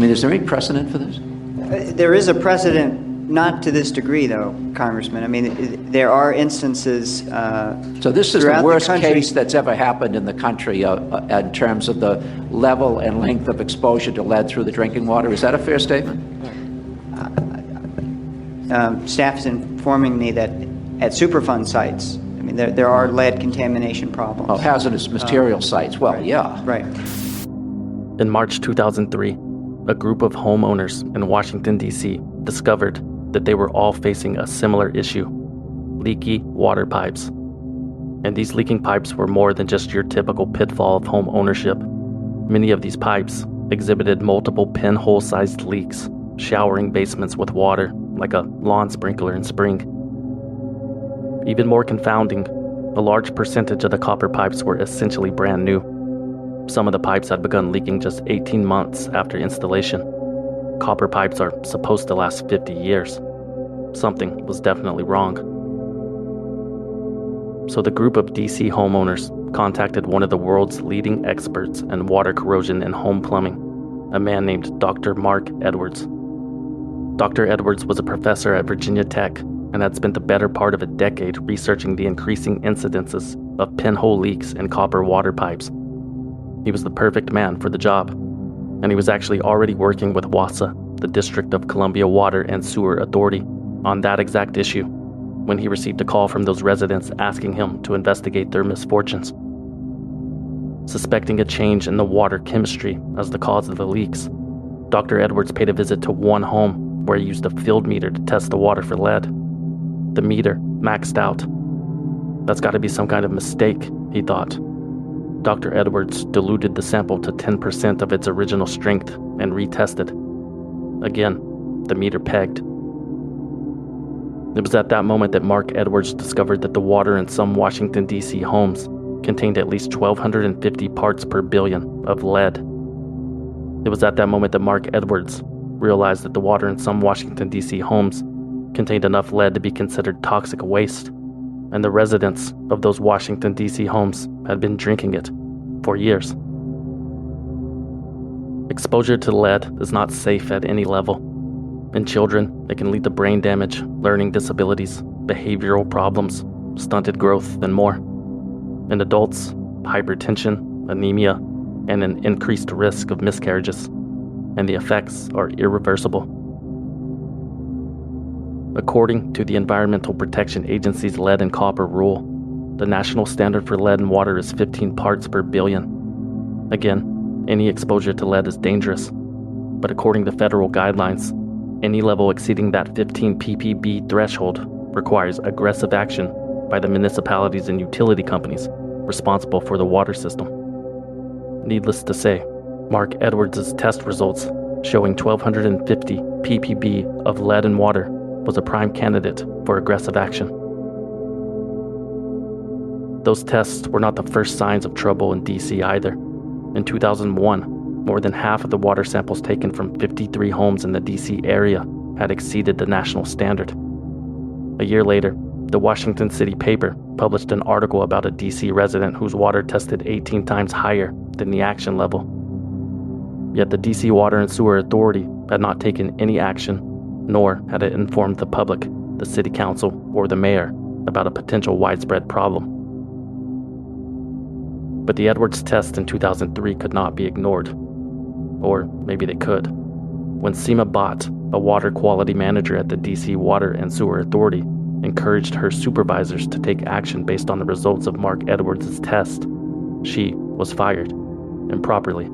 mean, is there any precedent for this? There is a precedent, not to this degree, though, Congressman. I mean, there are instances. So this is the worst case that's ever happened in the country in terms of the level and length of exposure to lead through the drinking water. Is that a fair statement? Staff is informing me that at Superfund sites, I mean, there are lead contamination problems. Oh, hazardous material sites. Well, right, yeah. Right. In March 2003, a group of homeowners in Washington, D.C. discovered that they were all facing a similar issue: leaky water pipes. And these leaking pipes were more than just your typical pitfall of home ownership. Many of these pipes exhibited multiple pinhole-sized leaks, showering basements with water like a lawn sprinkler in spring. Even more confounding, a large percentage of the copper pipes were essentially brand new. Some of the pipes had begun leaking just 18 months after installation. Copper pipes are supposed to last 50 years. Something was definitely wrong. So the group of DC homeowners contacted one of the world's leading experts in water corrosion and home plumbing, a man named Dr. Mark Edwards. Dr. Edwards was a professor at Virginia Tech and had spent the better part of a decade researching the increasing incidences of pinhole leaks in copper water pipes. He was the perfect man for the job, and he was actually already working with WASA, the District of Columbia Water and Sewer Authority, on that exact issue when he received a call from those residents asking him to investigate their misfortunes. Suspecting a change in the water chemistry as the cause of the leaks, Dr. Edwards paid a visit to one home where he used a field meter to test the water for lead. The meter maxed out. That's got to be some kind of mistake, he thought. Dr. Edwards diluted the sample to 10% of its original strength and retested. Again, the meter pegged. It was at that moment that Mark Edwards discovered that the water in some Washington, D.C. homes contained at least 1,250 parts per billion of lead. It was at that moment that Mark Edwards realized that the water in some Washington, D.C. homes contained enough lead to be considered toxic waste, and the residents of those Washington, D.C. homes had been drinking it for years. Exposure to lead is not safe at any level. In children, it can lead to brain damage, learning disabilities, behavioral problems, stunted growth, and more. In adults, hypertension, anemia, and an increased risk of miscarriages, and the effects are irreversible. According to the Environmental Protection Agency's lead and copper rule, the national standard for lead in water is 15 parts per billion. Again, any exposure to lead is dangerous, but according to federal guidelines, any level exceeding that 15 ppb threshold requires aggressive action by the municipalities and utility companies responsible for the water system. Needless to say, Mark Edwards' test results showing 1,250 ppb of lead in water was a prime candidate for aggressive action. Those tests were not the first signs of trouble in DC either. In 2001, more than half of the water samples taken from 53 homes in the DC area had exceeded the national standard. A year later, the Washington City paper published an article about a DC resident whose water tested 18 times higher than the action level. Yet the DC Water and Sewer Authority had not taken any action, nor had it informed the public, the city council, or the mayor about a potential widespread problem. But the Edwards test in 2003 could not be ignored. Or maybe they could. When Seema Bhatt, a water quality manager at the DC Water and Sewer Authority, encouraged her supervisors to take action based on the results of Mark Edwards' test, she was fired, improperly.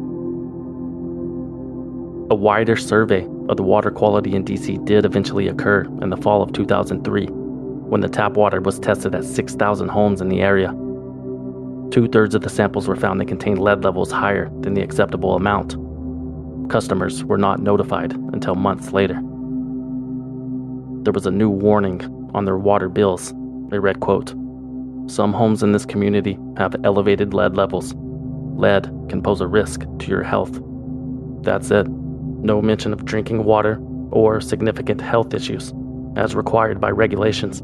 A wider survey of the water quality in DC did eventually occur in the fall of 2003, when the tap water was tested at 6,000 homes in the area. 2/3 of the samples were found to contain lead levels higher than the acceptable amount. Customers were not notified until months later. There was a new warning on their water bills. They read, quote, "Some homes in this community have elevated lead levels. Lead can pose a risk to your health." That's it. No mention of drinking water or significant health issues, as required by regulations.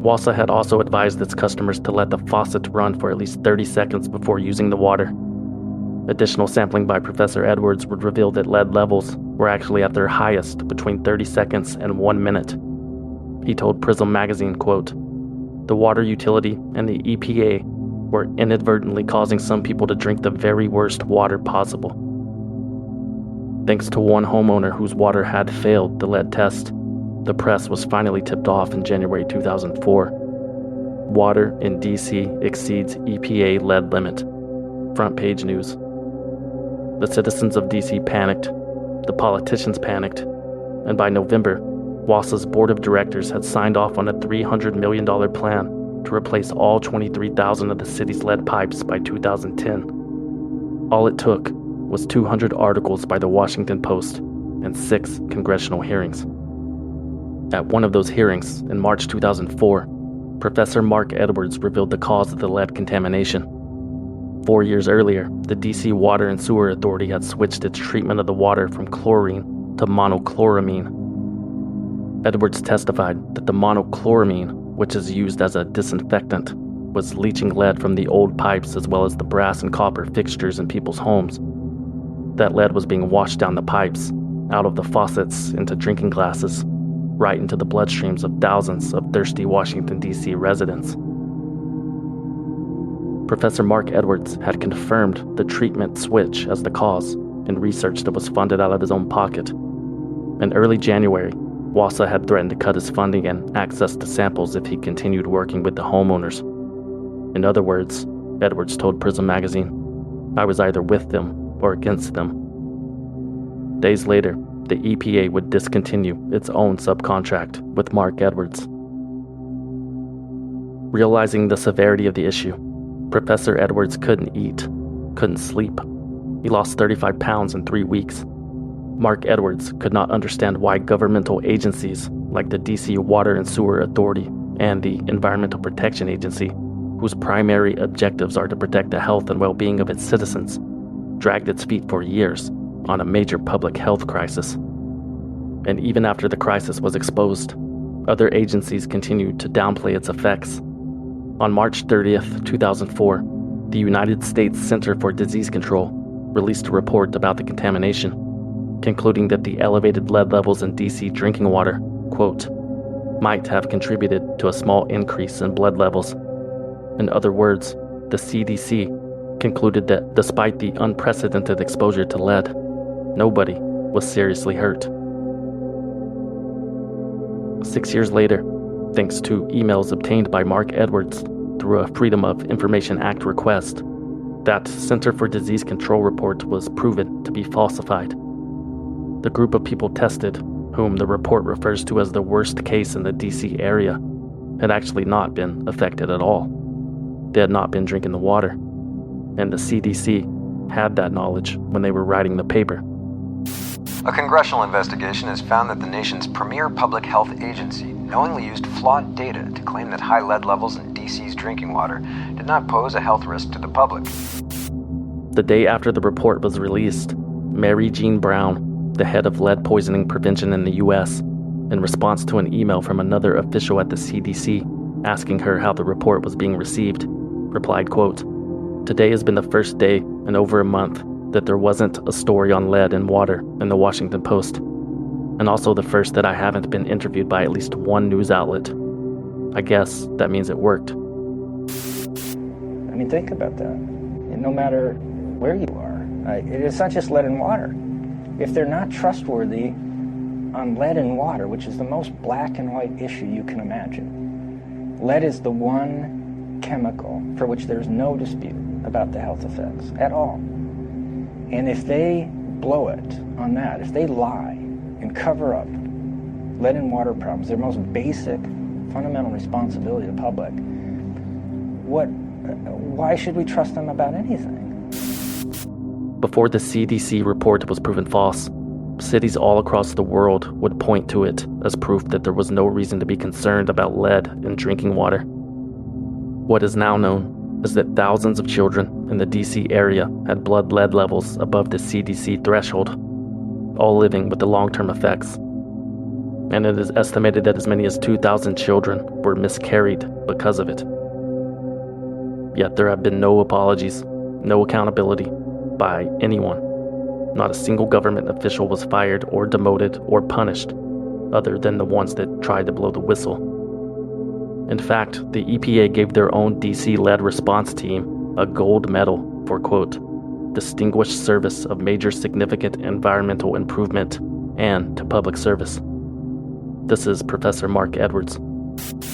WASA had also advised its customers to let the faucet run for at least 30 seconds before using the water. Additional sampling by Professor Edwards would reveal that lead levels were actually at their highest between 30 seconds and 1 minute. He told Prism magazine, quote, "The water utility and the EPA were inadvertently causing some people to drink the very worst water possible." Thanks to one homeowner whose water had failed the lead test, the press was finally tipped off in January 2004. Water in DC exceeds EPA lead limit. Front page news. The citizens of DC panicked, the politicians panicked, and by November, WASA's board of directors had signed off on a $300 million plan to replace all 23,000 of the city's lead pipes by 2010. All it took was 200 articles by the Washington Post and 6 congressional hearings. At one of those hearings, in March 2004, Professor Mark Edwards revealed the cause of the lead contamination. 4 years earlier, the DC Water and Sewer Authority had switched its treatment of the water from chlorine to monochloramine. Edwards testified that the monochloramine, which is used as a disinfectant, was leaching lead from the old pipes as well as the brass and copper fixtures in people's homes. That lead was being washed down the pipes, out of the faucets into drinking glasses, right into the bloodstreams of thousands of thirsty Washington, D.C. residents. Professor Mark Edwards had confirmed the treatment switch as the cause in research that was funded out of his own pocket. In early January, WASA had threatened to cut his funding and access to samples if he continued working with the homeowners. In other words, Edwards told Prism magazine, "I was either with them or against them." Days later, the EPA would discontinue its own subcontract with Mark Edwards. Realizing the severity of the issue, Professor Edwards couldn't eat, couldn't sleep. He lost 35 pounds in 3 weeks. Mark Edwards could not understand why governmental agencies like the DC Water and Sewer Authority and the Environmental Protection Agency, whose primary objectives are to protect the health and well-being of its citizens, dragged its feet for years on a major public health crisis. And even after the crisis was exposed, other agencies continued to downplay its effects. On March 30th, 2004, the United States Center for Disease Control released a report about the contamination, concluding that the elevated lead levels in DC drinking water, quote, might have contributed to a small increase in blood levels. In other words, the CDC concluded that despite the unprecedented exposure to lead, nobody was seriously hurt. 6 years later, thanks to emails obtained by Mark Edwards through a Freedom of Information Act request, that Center for Disease Control report was proven to be falsified. The group of people tested, whom the report refers to as the worst case in the DC area, had actually not been affected at all. They had not been drinking the water, and the CDC had that knowledge when they were writing the paper. A congressional investigation has found that the nation's premier public health agency knowingly used flawed data to claim that high lead levels in DC's drinking water did not pose a health risk to the public. The day after the report was released, Mary Jean Brown, the head of lead poisoning prevention in the U.S., in response to an email from another official at the CDC asking her how the report was being received, replied, quote, "Today has been the first day in over a month that there wasn't a story on lead in water in the Washington Post, and also the first that I haven't been interviewed by at least one news outlet. I guess that means it worked." I mean, think about that. And no matter where you are, it's not just lead and water. If they're not trustworthy on lead and water, which is the most black and white issue you can imagine, lead is the one chemical for which there's no dispute about the health effects at all. And if they blow it on that, if they lie and cover up lead and water problems, their most basic fundamental responsibility to the public, why should we trust them about anything? Before the CDC report was proven false, cities all across the world would point to it as proof that there was no reason to be concerned about lead in drinking water. What is now known is that thousands of children in the DC area had blood lead levels above the CDC threshold, all living with the long-term effects. And it is estimated that as many as 2,000 children were miscarried because of it. Yet there have been no apologies, no accountability, by anyone. Not a single government official was fired or demoted or punished, other than the ones that tried to blow the whistle. In fact, the EPA gave their own DC-led response team a gold medal for, quote, distinguished service of major significant environmental improvement and to public service. This is Professor Mark Edwards.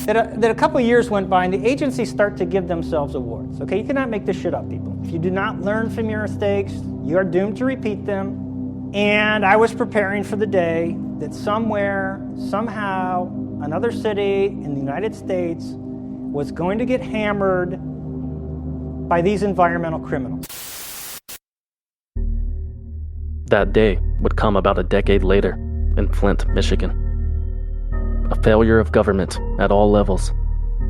That a couple of years went by and the agencies start to give themselves awards. Okay, you cannot make this shit up, people. If you do not learn from your mistakes, you are doomed to repeat them. And I was preparing for the day that somewhere, somehow, another city in the United States was going to get hammered by these environmental criminals. That day would come about a decade later in Flint, Michigan. A failure of government at all levels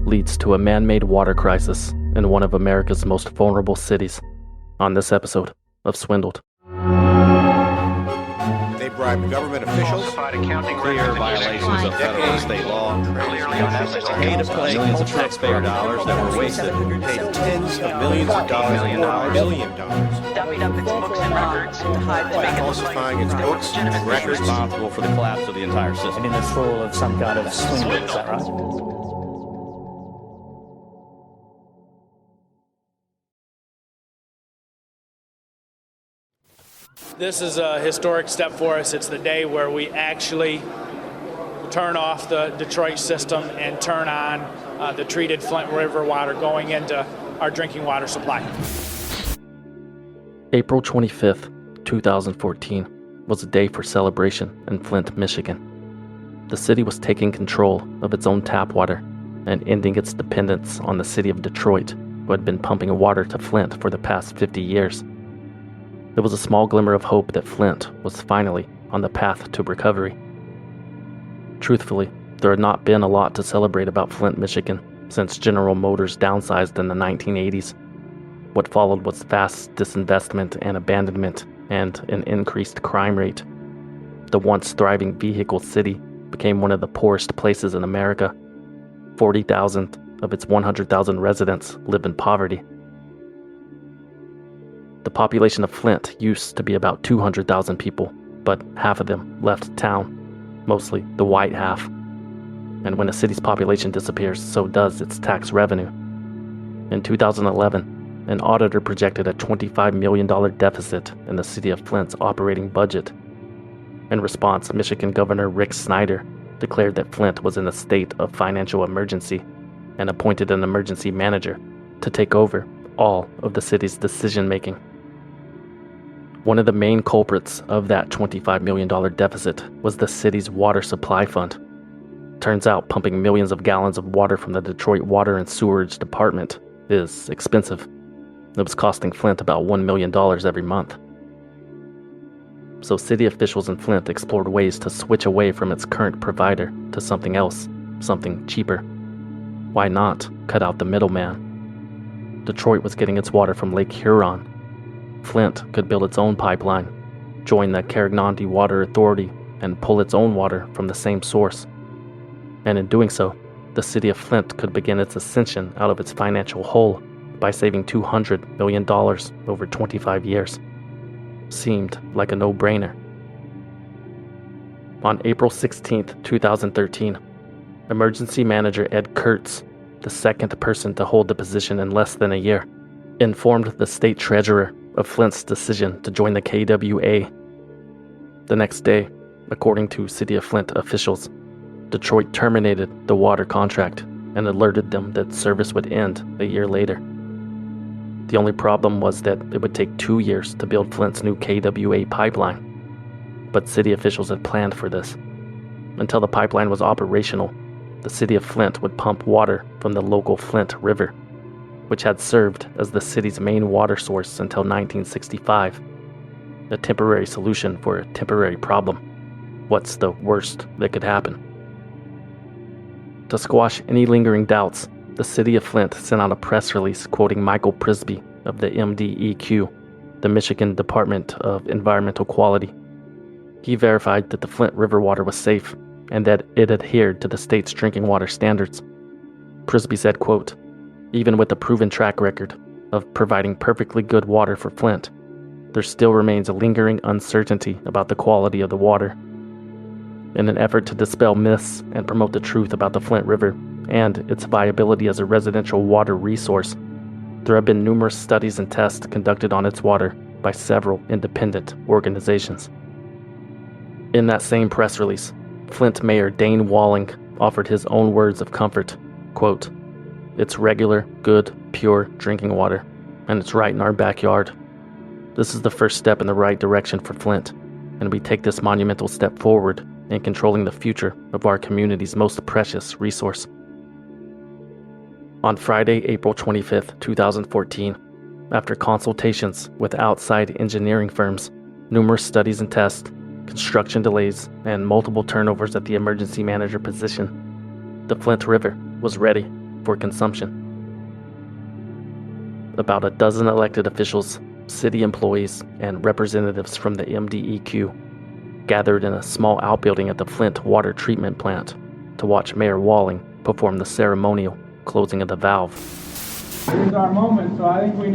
leads to a man-made water crisis in one of America's most vulnerable cities. On this episode of Swindled. They bribed government officials, clear violations of federal and state law, paid to play millions of taxpayer dollars that were wasted, paid tens of millions of dollars, $1 billion, dummied up its books and records to hide falsifying its books and records. responsible for the collapse of the entire system. In this role of some kind of swindle, is that right? This is a historic step for us. It's the day where we actually turn off the Detroit system and turn on the treated Flint River water going into our drinking water supply. April 25th, 2014 was a day for celebration in Flint, Michigan. The city was taking control of its own tap water and ending its dependence on the city of Detroit, who had been pumping water to Flint for the past 50 years. There was a small glimmer of hope that Flint was finally on the path to recovery. Truthfully, there had not been a lot to celebrate about Flint, Michigan since General Motors downsized in the 1980s. What followed was vast disinvestment and abandonment and an increased crime rate. The once thriving vehicle city became one of the poorest places in America. 40,000 of its 100,000 residents live in poverty. The population of Flint used to be about 200,000 people, but half of them left town, mostly the white half. And when a city's population disappears, so does its tax revenue. In 2011, an auditor projected a $25 million deficit in the city of Flint's operating budget. In response, Michigan Governor Rick Snyder declared that Flint was in a state of financial emergency and appointed an emergency manager to take over all of the city's decision-making. One of the main culprits of that $25 million deficit was the city's water supply fund. Turns out pumping millions of gallons of water from the Detroit Water and Sewerage Department is expensive. It was costing Flint about $1 million every month. So city officials in Flint explored ways to switch away from its current provider to something else, something cheaper. Why not cut out the middleman? Detroit was getting its water from Lake Huron. Flint could build its own pipeline, join the Carignan Water Authority, and pull its own water from the same source. And in doing so, the city of Flint could begin its ascension out of its financial hole by saving $200 million over 25 years. Seemed like a no-brainer. On April 16, 2013, Emergency Manager Ed Kurtz, the second person to hold the position in less than a year, informed the state treasurer of Flint's decision to join the KWA. The next day, according to City of Flint officials, Detroit terminated the water contract and alerted them that service would end a year later. The only problem was that it would take 2 years to build Flint's new KWA pipeline. But city officials had planned for this. Until the pipeline was operational, the city of Flint would pump water from the local Flint River, which had served as the city's main water source until 1965. A temporary solution for a temporary problem. What's the worst that could happen? To squash any lingering doubts, the city of Flint sent out a press release quoting Michael Prisby of the MDEQ, the Michigan Department of Environmental Quality. He verified that the Flint River water was safe and that it adhered to the state's drinking water standards. Prisby said, quote, "Even with a proven track record of providing perfectly good water for Flint, there still remains a lingering uncertainty about the quality of the water. In an effort to dispel myths and promote the truth about the Flint River and its viability as a residential water resource, there have been numerous studies and tests conducted on its water by several independent organizations. In that same press release, Flint Mayor Dane Walling offered his own words of comfort, quote, "It's regular, good, pure drinking water, and it's right in our backyard. This is the first step in the right direction for Flint, and we take this monumental step forward in controlling the future of our community's most precious resource." On Friday, April 25, 2014, after consultations with outside engineering firms, numerous studies and tests, construction delays, and multiple turnovers at the emergency manager position, the Flint River was ready for consumption. About a dozen elected officials, city employees, and representatives from the MDEQ gathered in a small outbuilding at the Flint Water Treatment Plant to watch Mayor Walling perform the ceremonial closing of the valve. This is our moment, so I think we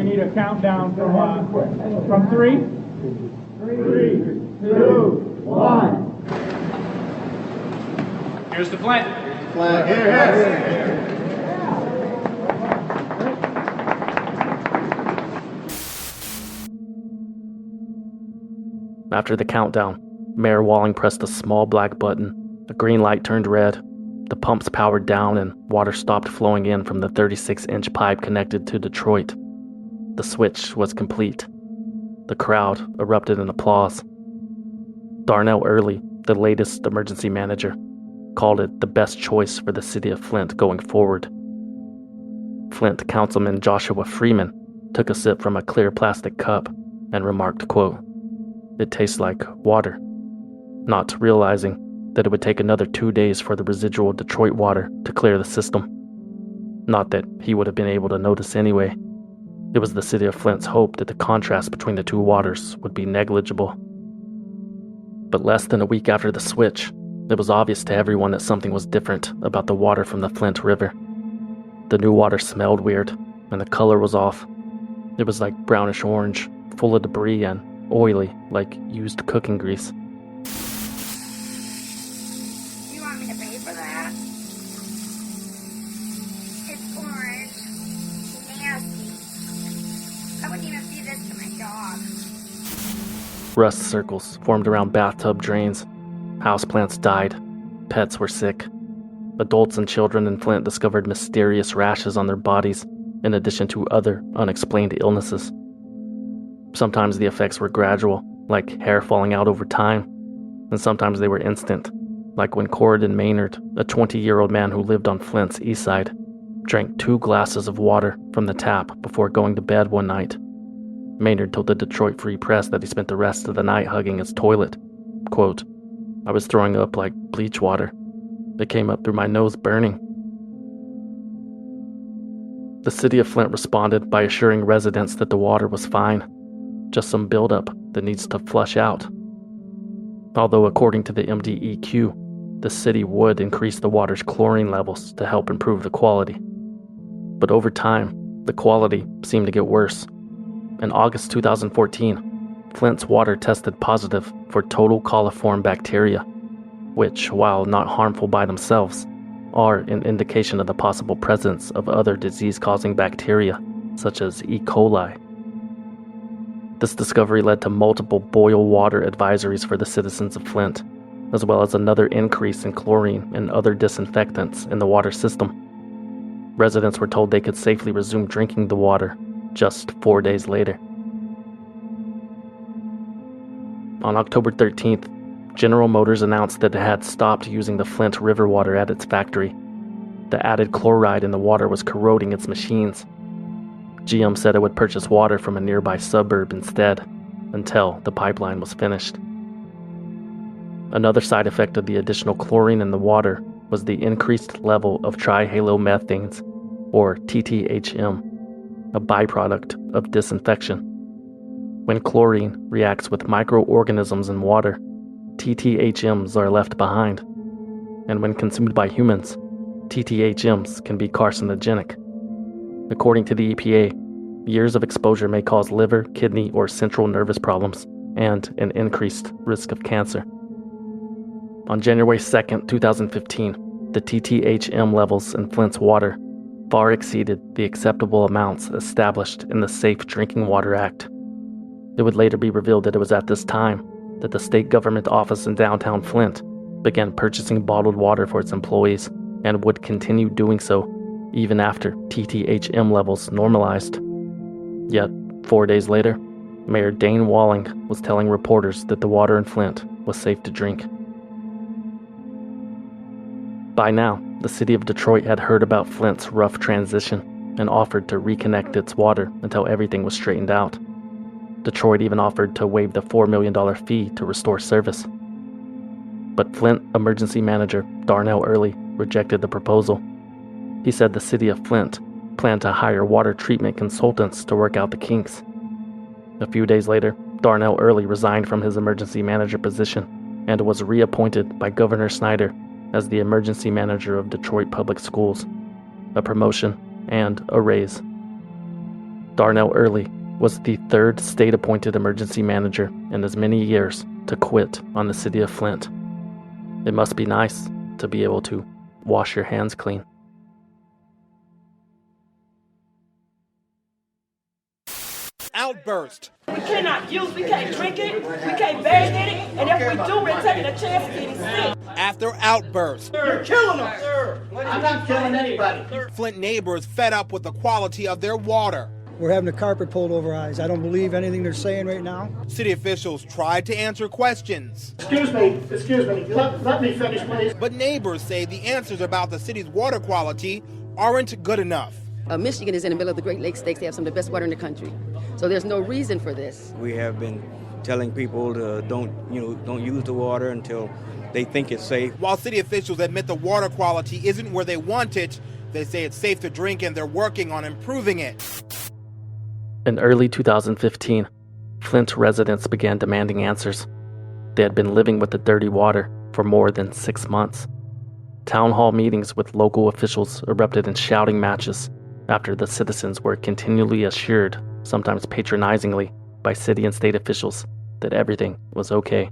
need a countdown from three. 3, 2, 1. Here's the Flint. After the countdown, Mayor Walling pressed a small black button. A green light turned red. The pumps powered down and water stopped flowing in from the 36-inch pipe connected to Detroit. The switch was complete. The crowd erupted in applause. Darnell Early, the latest emergency manager, called it the best choice for the city of Flint going forward. Flint Councilman Joshua Freeman took a sip from a clear plastic cup and remarked, quote, "It tastes like water," not realizing that it would take another 2 days for the residual Detroit water to clear the system. Not that he would have been able to notice anyway. It was the city of Flint's hope that the contrast between the two waters would be negligible. But less than a week after the switch, it was obvious to everyone that something was different about the water from the Flint River. The new water smelled weird, and the color was off. It was like brownish orange, full of debris and oily like used cooking grease. You want me to pay for that? It's orange. Nasty. I wouldn't even feed this to my dog. Rust circles formed around bathtub drains. Houseplants died. Pets were sick. Adults and children in Flint discovered mysterious rashes on their bodies, in addition to other unexplained illnesses. Sometimes the effects were gradual, like hair falling out over time, and sometimes they were instant, like when Corridon Maynard, a 20-year-old man who lived on Flint's east side, drank 2 glasses of water from the tap before going to bed one night. Maynard told the Detroit Free Press that he spent the rest of the night hugging his toilet. Quote, "I was throwing up like bleach water. It came up through my nose burning." The city of Flint responded by assuring residents that the water was fine, just some buildup that needs to flush out. Although according to the MDEQ, the city would increase the water's chlorine levels to help improve the quality. But over time, the quality seemed to get worse. In August 2014, Flint's water tested positive for total coliform bacteria, which, while not harmful by themselves, are an indication of the possible presence of other disease-causing bacteria, such as E. coli. This discovery led to multiple boil water advisories for the citizens of Flint, as well as another increase in chlorine and other disinfectants in the water system. Residents were told they could safely resume drinking the water just 4 days later. On October 13th, General Motors announced that it had stopped using the Flint River water at its factory. The added chloride in the water was corroding its machines. GM said it would purchase water from a nearby suburb instead, until the pipeline was finished. Another side effect of the additional chlorine in the water was the increased level of trihalomethanes, or TTHM, a byproduct of disinfection. When chlorine reacts with microorganisms in water, TTHMs are left behind, and when consumed by humans, TTHMs can be carcinogenic. According to the EPA, years of exposure may cause liver, kidney, or central nervous problems, and an increased risk of cancer. On January 2nd, 2015, the TTHM levels in Flint's water far exceeded the acceptable amounts established in the Safe Drinking Water Act. It would later be revealed that it was at this time that the state government office in downtown Flint began purchasing bottled water for its employees and would continue doing so even after TTHM levels normalized. Yet, 4 days later, Mayor Dane Walling was telling reporters that the water in Flint was safe to drink. By now, the city of Detroit had heard about Flint's rough transition and offered to reconnect its water until everything was straightened out. Detroit even offered to waive the $4 million fee to restore service. But Flint emergency manager Darnell Early rejected the proposal. He said the city of Flint planned to hire water treatment consultants to work out the kinks. A few days later, Darnell Early resigned from his emergency manager position and was reappointed by Governor Snyder as the emergency manager of Detroit Public Schools, a promotion and a raise. Darnell Early was the third state-appointed emergency manager in as many years to quit on the city of Flint. It must be nice to be able to wash your hands clean. Outburst. We can't drink it, we can't bathe in it, and if we do, we're taking a chance of getting sick. After outburst. You're killing us. I'm not killing anybody. Flint neighbors fed up with the quality of their water. We're having the carpet pulled over our eyes. I don't believe anything they're saying right now. City officials tried to answer questions. Excuse me. Let me finish, please. But neighbors say the answers about the city's water quality aren't good enough. Michigan is in the middle of the Great Lakes States. They have some of the best water in the country. So there's no reason for this. We have been telling people to don't use the water until they think it's safe. While city officials admit the water quality isn't where they want it, they say it's safe to drink and they're working on improving it. In early 2015, Flint residents began demanding answers. They had been living with the dirty water for more than 6 months. Town hall meetings with local officials erupted in shouting matches after the citizens were continually assured, sometimes patronizingly, by city and state officials that everything was okay.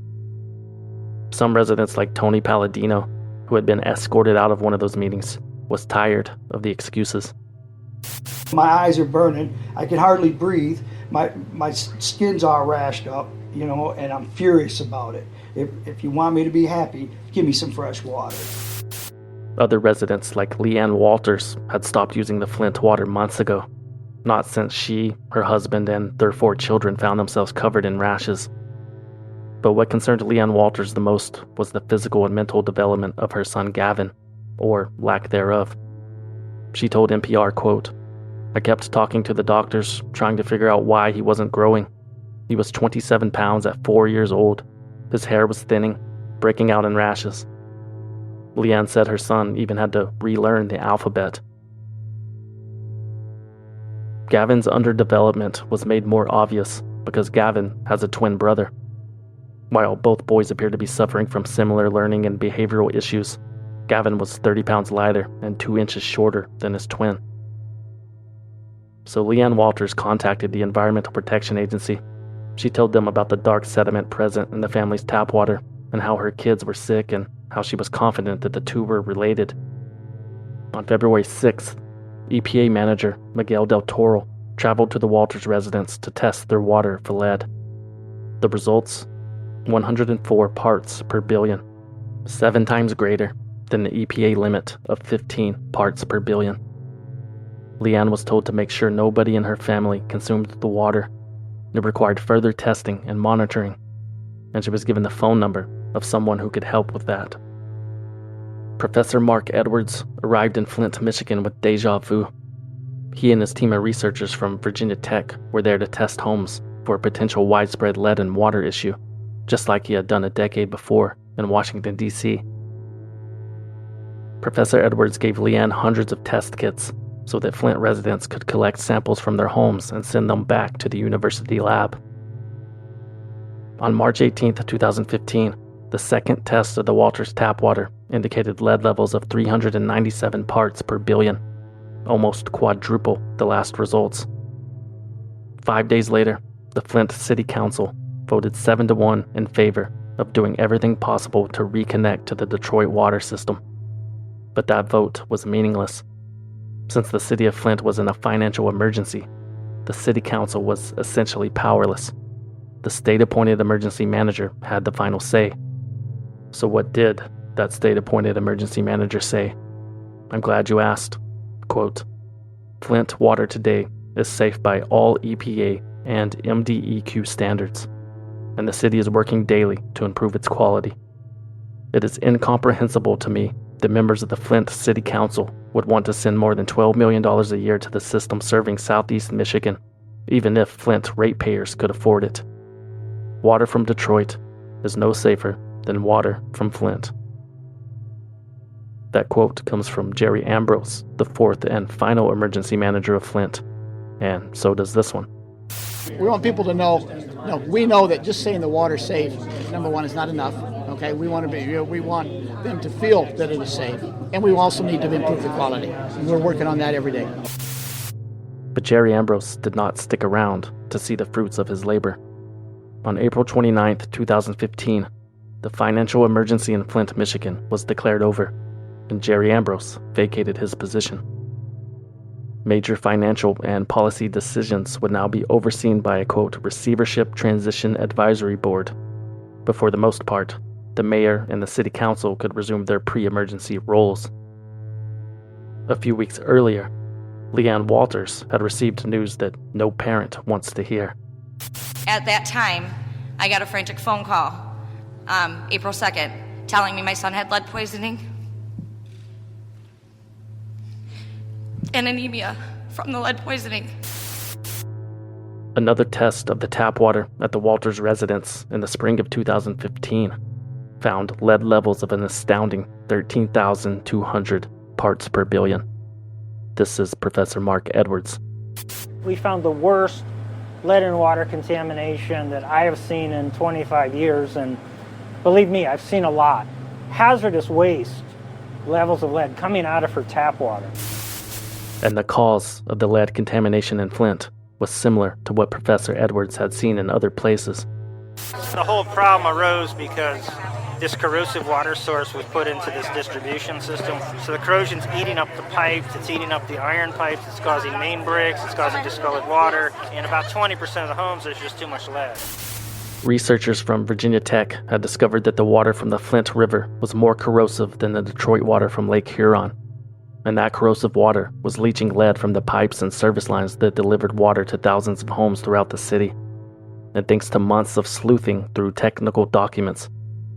Some residents like Tony Palladino, who had been escorted out of one of those meetings, was tired of the excuses. My eyes are burning. I can hardly breathe. My skin's all rashed up, and I'm furious about it. If you want me to be happy, give me some fresh water. Other residents like Leanne Walters had stopped using the Flint water months ago, not since she, her husband, and their 4 children found themselves covered in rashes. But what concerned Leanne Walters the most was the physical and mental development of her son Gavin, or lack thereof. She told NPR, quote, "I kept talking to the doctors, trying to figure out why he wasn't growing. He was 27 pounds at 4 years old. His hair was thinning, breaking out in rashes." Leanne said her son even had to relearn the alphabet. Gavin's underdevelopment was made more obvious because Gavin has a twin brother. While both boys appear to be suffering from similar learning and behavioral issues, Gavin was 30 pounds lighter and 2 inches shorter than his twin. So Leanne Walters contacted the Environmental Protection Agency. She told them about the dark sediment present in the family's tap water and how her kids were sick and how she was confident that the two were related. On February 6th, EPA manager Miguel Del Toro traveled to the Walters residence to test their water for lead. The results? 104 parts per billion, 7 times greater than the EPA limit of 15 parts per billion. Leanne was told to make sure nobody in her family consumed the water. It required further testing and monitoring, and she was given the phone number of someone who could help with that. Professor Mark Edwards arrived in Flint, Michigan with déjà vu. He and his team of researchers from Virginia Tech were there to test homes for a potential widespread lead and water issue, just like he had done a decade before in Washington, D.C. Professor Edwards gave Leanne hundreds of test kits so that Flint residents could collect samples from their homes and send them back to the university lab. On March 18, 2015, the second test of the Walters tap water indicated lead levels of 397 parts per billion, almost quadruple the last results. 5 days later, the Flint City Council voted 7-1 in favor of doing everything possible to reconnect to the Detroit water system. But that vote was meaningless. Since the city of Flint was in a financial emergency, the city council was essentially powerless. The state-appointed emergency manager had the final say. So what did that state-appointed emergency manager say? I'm glad you asked. Quote, Flint water today is safe by all EPA and MDEQ standards, and the city is working daily to improve its quality. It is incomprehensible to me that members of the Flint City Council would want to send more than $12 million a year to the system serving Southeast Michigan, even if Flint ratepayers could afford it. Water from Detroit is no safer than water from Flint. That quote comes from Jerry Ambrose, the fourth and final emergency manager of Flint, and so does this one. We want people to know, we know that just saying the water's safe, number one, is not enough. Okay, we want them to feel that it is safe, and we also need to improve the quality. And we're working on that every day. But Jerry Ambrose did not stick around to see the fruits of his labor. On April 29, 2015, the financial emergency in Flint, Michigan was declared over, and Jerry Ambrose vacated his position. Major financial and policy decisions would now be overseen by a, quote, receivership transition advisory board. But for the most part, the mayor and the city council could resume their pre-emergency roles. A few weeks earlier, Leanne Walters had received news that no parent wants to hear. At that time, I got a frantic phone call, April 2nd, telling me my son had lead poisoning and anemia from the lead poisoning. Another test of the tap water at the Walters residence in the spring of 2015 found lead levels of an astounding 13,200 parts per billion. This is Professor Mark Edwards. We found the worst lead and water contamination that I have seen in 25 years, and believe me, I've seen a lot. Hazardous waste levels of lead coming out of her tap water. And the cause of the lead contamination in Flint was similar to what Professor Edwards had seen in other places. The whole problem arose because this corrosive water source was put into this distribution system. So the corrosion's eating up the pipes, it's eating up the iron pipes, it's causing main breaks, it's causing discolored water. In about 20% of the homes, there's just too much lead. Researchers from Virginia Tech had discovered that the water from the Flint River was more corrosive than the Detroit water from Lake Huron. And that corrosive water was leaching lead from the pipes and service lines that delivered water to thousands of homes throughout the city. And thanks to months of sleuthing through technical documents,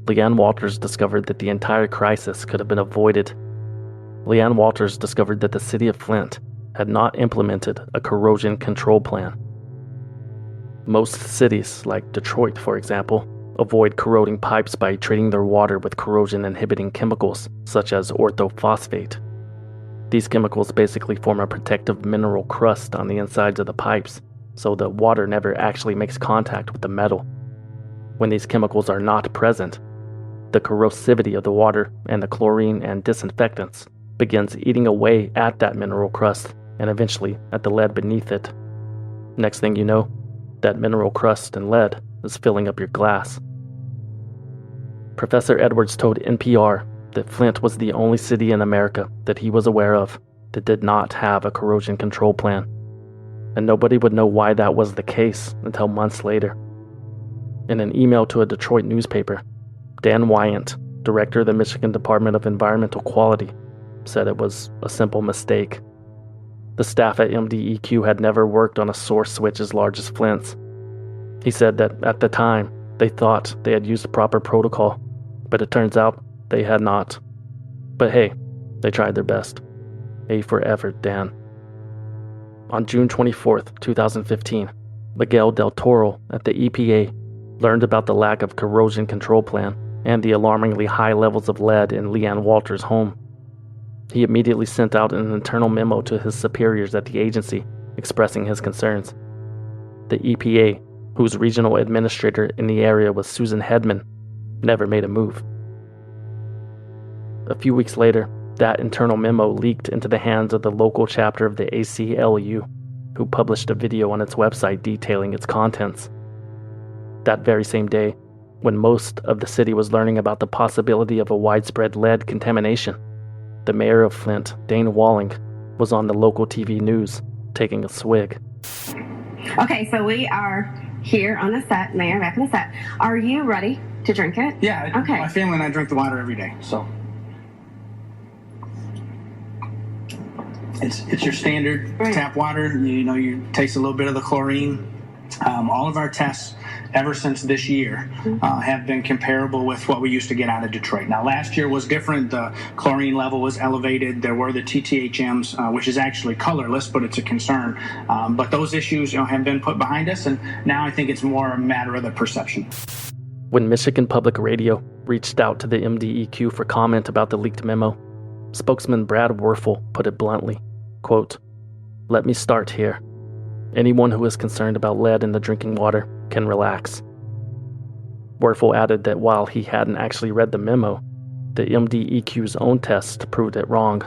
Leanne Walters discovered that the entire crisis could have been avoided. Leanne Walters discovered that the city of Flint had not implemented a corrosion control plan. Most cities, like Detroit for example, avoid corroding pipes by treating their water with corrosion-inhibiting chemicals such as orthophosphate. These chemicals basically form a protective mineral crust on the insides of the pipes, so the water never actually makes contact with the metal. When these chemicals are not present, the corrosivity of the water and the chlorine and disinfectants begins eating away at that mineral crust and eventually at the lead beneath it. Next thing you know, that mineral crust and lead is filling up your glass. Professor Edwards told NPR that Flint was the only city in America that he was aware of that did not have a corrosion control plan, and nobody would know why that was the case until months later. In an email to a Detroit newspaper, Dan Wyant, director of the Michigan Department of Environmental Quality, said it was a simple mistake. The staff at MDEQ had never worked on a source switch as large as Flint's. He said that at the time, they thought they had used proper protocol, but it turns out they had not. But hey, they tried their best. A for effort, Dan. On June 24th, 2015, Miguel Del Toro at the EPA learned about the lack of corrosion control plan and the alarmingly high levels of lead in Leanne Walters' home. He immediately sent out an internal memo to his superiors at the agency expressing his concerns. The EPA, whose regional administrator in the area was Susan Hedman, never made a move. A few weeks later, that internal memo leaked into the hands of the local chapter of the ACLU, who published a video on its website detailing its contents. That very same day, when most of the city was learning about the possibility of a widespread lead contamination, the mayor of Flint, Dane Walling, was on the local TV news taking a swig. Okay, so we are here on the set, Mayor, back on the set. Are you ready to drink it? Yeah, okay. My family and I drink the water every day, so. It's your standard tap water. You taste a little bit of the chlorine. All of our tests ever since this year have been comparable with what we used to get out of Detroit. Now, last year was different. The chlorine level was elevated. There were the TTHMs, which is actually colorless, but it's a concern. But those issues have been put behind us, and now I think it's more a matter of the perception. When Michigan Public Radio reached out to the MDEQ for comment about the leaked memo, spokesman Brad Werfel put it bluntly, quote, "Let me start here. Anyone who is concerned about lead in the drinking water can relax." Werfel added that while he hadn't actually read the memo, the MDEQ's own test proved it wrong.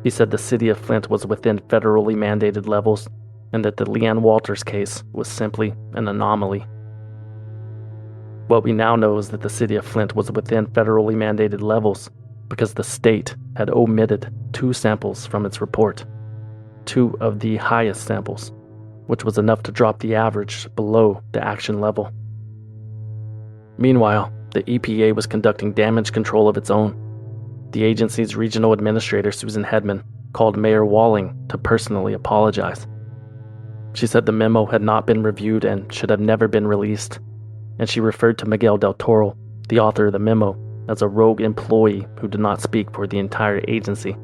He said the City of Flint was within federally mandated levels and that the Leanne Walters case was simply an anomaly. What we now know is that the City of Flint was within federally mandated levels because the state had omitted 2 samples from its report, 2 of the highest samples, which was enough to drop the average below the action level. Meanwhile, the EPA was conducting damage control of its own. The agency's regional administrator, Susan Hedman, called Mayor Walling to personally apologize. She said the memo had not been reviewed and should have never been released, and she referred to Miguel Del Toro, the author of the memo, as a rogue employee who did not speak for the entire agency.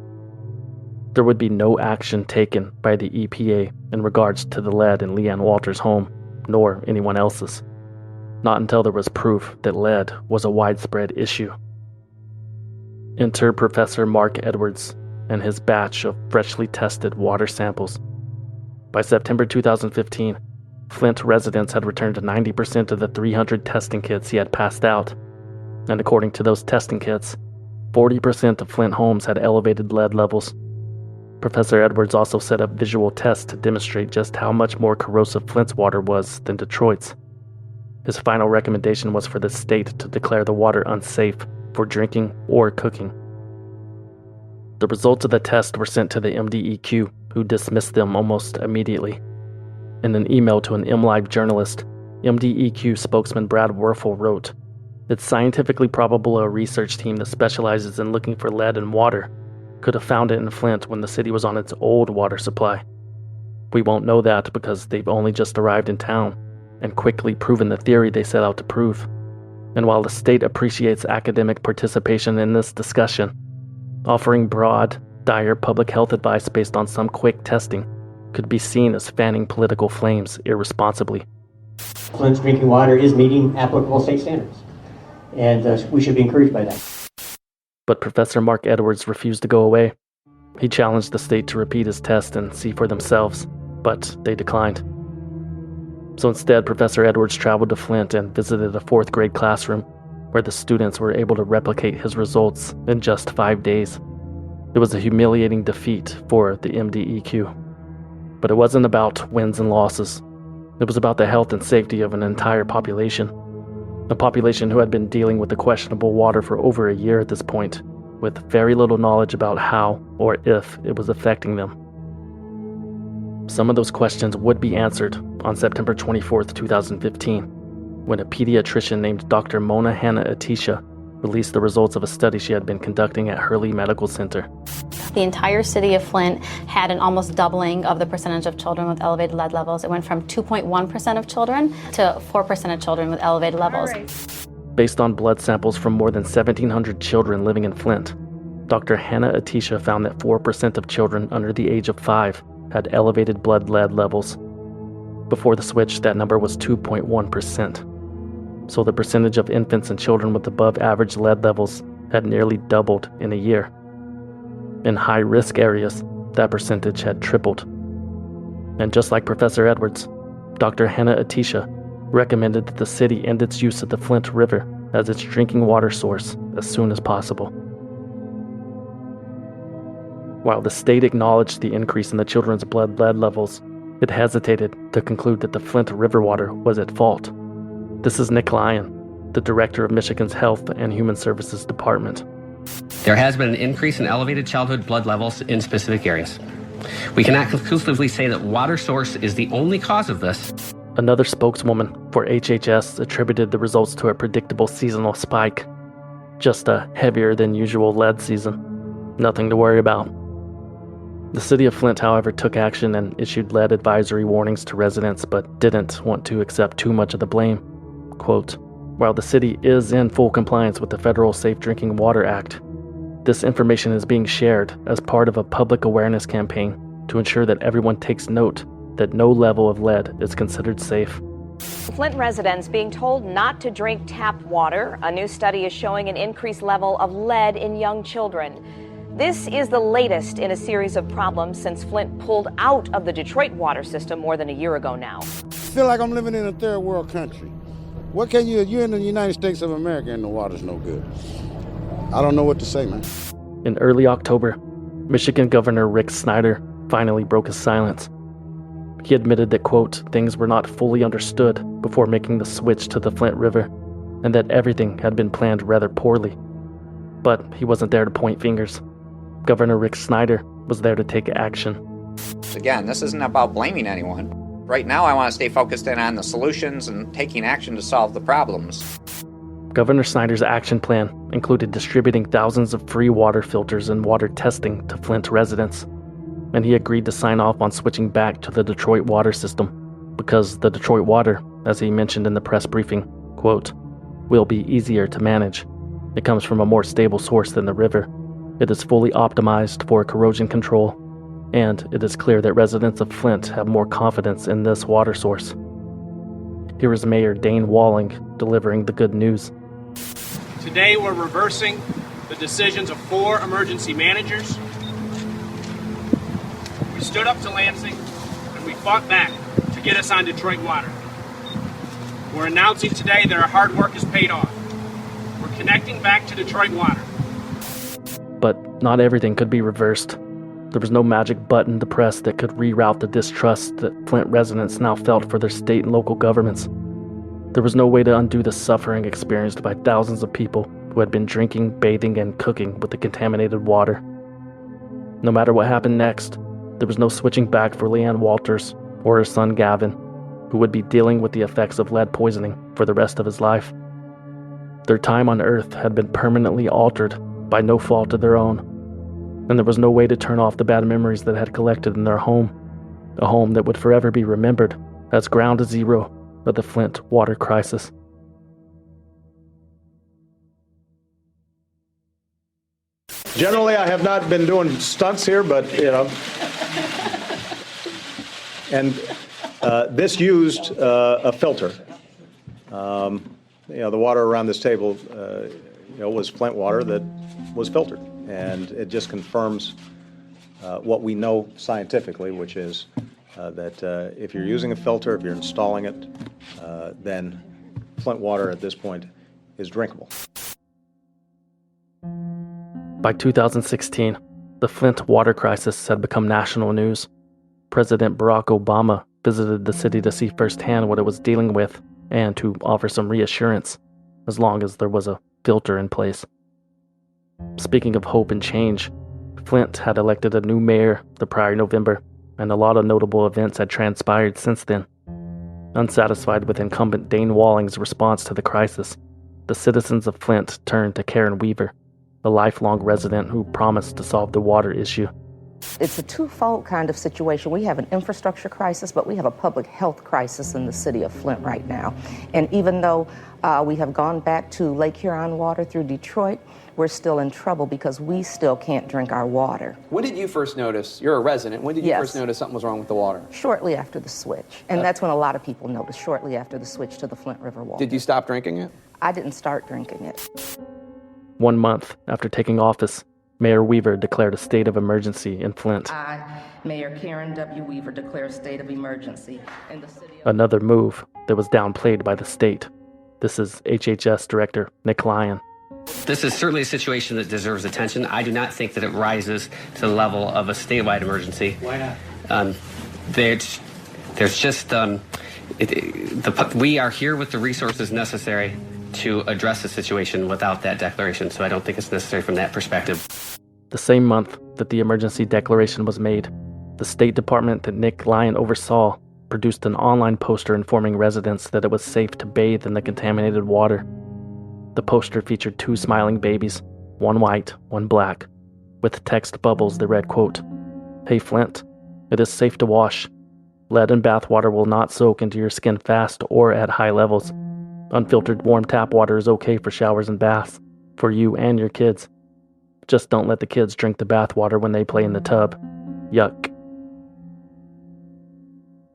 There would be no action taken by the EPA in regards to the lead in Leanne Walters' home, nor anyone else's. Not until there was proof that lead was a widespread issue. Enter Professor Mark Edwards and his batch of freshly tested water samples. By September 2015, Flint residents had returned 90% of the 300 testing kits he had passed out, and according to those testing kits, 40% of Flint homes had elevated lead levels. Professor Edwards also set up visual tests to demonstrate just how much more corrosive Flint's water was than Detroit's. His final recommendation was for the state to declare the water unsafe for drinking or cooking. The results of the test were sent to the MDEQ, who dismissed them almost immediately. In an email to an MLive journalist, MDEQ spokesman Brad Werfel wrote, "It's scientifically probable a research team that specializes in looking for lead in water could have found it in Flint when the city was on its old water supply. We won't know that because they've only just arrived in town and quickly proven the theory they set out to prove. And while the state appreciates academic participation in this discussion, offering broad, dire public health advice based on some quick testing could be seen as fanning political flames irresponsibly." Flint's drinking water is meeting applicable state standards, and we should be encouraged by that. But Professor Mark Edwards refused to go away. He challenged the state to repeat his test and see for themselves, but they declined. So instead, Professor Edwards traveled to Flint and visited a 4th grade classroom where the students were able to replicate his results in just 5 days. It was a humiliating defeat for the MDEQ. But it wasn't about wins and losses. It was about the health and safety of an entire population. A population who had been dealing with the questionable water for over a year at this point, with very little knowledge about how or if it was affecting them. Some of those questions would be answered on September 24th, 2015, when a pediatrician named Dr. Mona Hanna Atisha released the results of a study she had been conducting at Hurley Medical Center. The entire city of Flint had an almost doubling of the percentage of children with elevated lead levels. It went from 2.1% of children to 4% of children with elevated levels. Based on blood samples from more than 1,700 children living in Flint, Dr. Hanna Atisha found that 4% of children under the age of 5 had elevated blood lead levels. Before the switch, that number was 2.1%. So the percentage of infants and children with above average lead levels had nearly doubled in a year. In high-risk areas, that percentage had tripled. And just like Professor Edwards, Dr. Hanna Atisha recommended that the city end its use of the Flint River as its drinking water source as soon as possible. While the state acknowledged the increase in the children's blood lead levels, It hesitated to conclude that the Flint River water was at fault. This is Nick Lyon, the director of Michigan's Health and Human Services Department. There has been an increase in elevated childhood blood levels in specific areas. We cannot conclusively say that water source is the only cause of this. Another spokeswoman for HHS attributed the results to a predictable seasonal spike. Just a heavier than usual lead season. Nothing to worry about. The city of Flint, however, took action and issued lead advisory warnings to residents, but didn't want to accept too much of the blame. Quote, "While the city is in full compliance with the Federal Safe Drinking Water Act, this information is being shared as part of a public awareness campaign to ensure that everyone takes note that no level of lead is considered safe." Flint residents being told not to drink tap water. A new study is showing an increased level of lead in young children. This is the latest in a series of problems since Flint pulled out of the Detroit water system more than a year ago now. I feel like I'm living in a third world country. What can you're in the United States of America and the water's no good. I don't know what to say, man. In early October, Michigan Governor Rick Snyder finally broke his silence. He admitted that, quote, "things were not fully understood before making the switch to the Flint River, and that everything had been planned rather poorly." But he wasn't there to point fingers. Governor Rick Snyder was there to take action. Again, this isn't about blaming anyone. Right now, I want to stay focused in on the solutions and taking action to solve the problems. Governor Snyder's action plan included distributing thousands of free water filters and water testing to Flint residents. And he agreed to sign off on switching back to the Detroit water system because the Detroit water, as he mentioned in the press briefing, quote, "will be easier to manage. It comes from a more stable source than the river. It is fully optimized for corrosion control, and it is clear that residents of Flint have more confidence in this water source." Here is Mayor Dane Walling delivering the good news. Today we're reversing the decisions of 4 emergency managers. We stood up to Lansing and we fought back to get us on Detroit water. We're announcing today that our hard work has paid off. We're connecting back to Detroit water. But not everything could be reversed. There was no magic button to press that could reroute the distrust that Flint residents now felt for their state and local governments. There was no way to undo the suffering experienced by thousands of people who had been drinking, bathing, and cooking with the contaminated water. No matter what happened next, there was no switching back for Leanne Walters or her son Gavin, who would be dealing with the effects of lead poisoning for the rest of his life. Their time on Earth had been permanently altered by no fault of their own, and there was no way to turn off the bad memories that had collected in their home, a home that would forever be remembered as ground zero of the Flint water crisis. Generally, I have not been doing stunts here, but, and this used a filter. The water around this table, was Flint water that was filtered. And it just confirms what we know scientifically, which is that if you're using a filter, if you're installing it, then Flint water at this point is drinkable. By 2016, the Flint water crisis had become national news. President Barack Obama visited the city to see firsthand what it was dealing with and to offer some reassurance, as long as there was a filter in place. Speaking of hope and change, Flint had elected a new mayor the prior November, and a lot of notable events had transpired since then. Unsatisfied with incumbent Dane Walling's response to the crisis, the citizens of Flint turned to Karen Weaver, a lifelong resident who promised to solve the water issue. It's a twofold kind of situation. We have an infrastructure crisis, but we have a public health crisis in the city of Flint right now. And even though we have gone back to Lake Huron water through Detroit, we're still in trouble because we still can't drink our water. When did you first notice, you're a resident, when did you first notice something was wrong with the water? Shortly after the switch. And that's when a lot of people noticed, shortly after the switch to the Flint River water. Did you stop drinking it? I didn't start drinking it. 1 month after taking office, Mayor Weaver declared a state of emergency in Flint. I, Mayor Karen W. Weaver, declare a state of emergency in the city of... Another move that was downplayed by the state. This is HHS Director Nick Lyon. This is certainly a situation that deserves attention. I do not think that it rises to the level of a statewide emergency. Why not? There's just, we are here with the resources necessary to address the situation without that declaration, so I don't think it's necessary from that perspective. The same month that the emergency declaration was made, the State Department that Nick Lyon oversaw produced an online poster informing residents that it was safe to bathe in the contaminated water. The poster featured 2 smiling babies, one white, one black, with text bubbles that read, quote, "Hey Flint, it is safe to wash. Lead and bath water will not soak into your skin fast or at high levels. Unfiltered warm tap water is okay for showers and baths, for you and your kids. Just don't let the kids drink the bath water when they play in the tub. Yuck."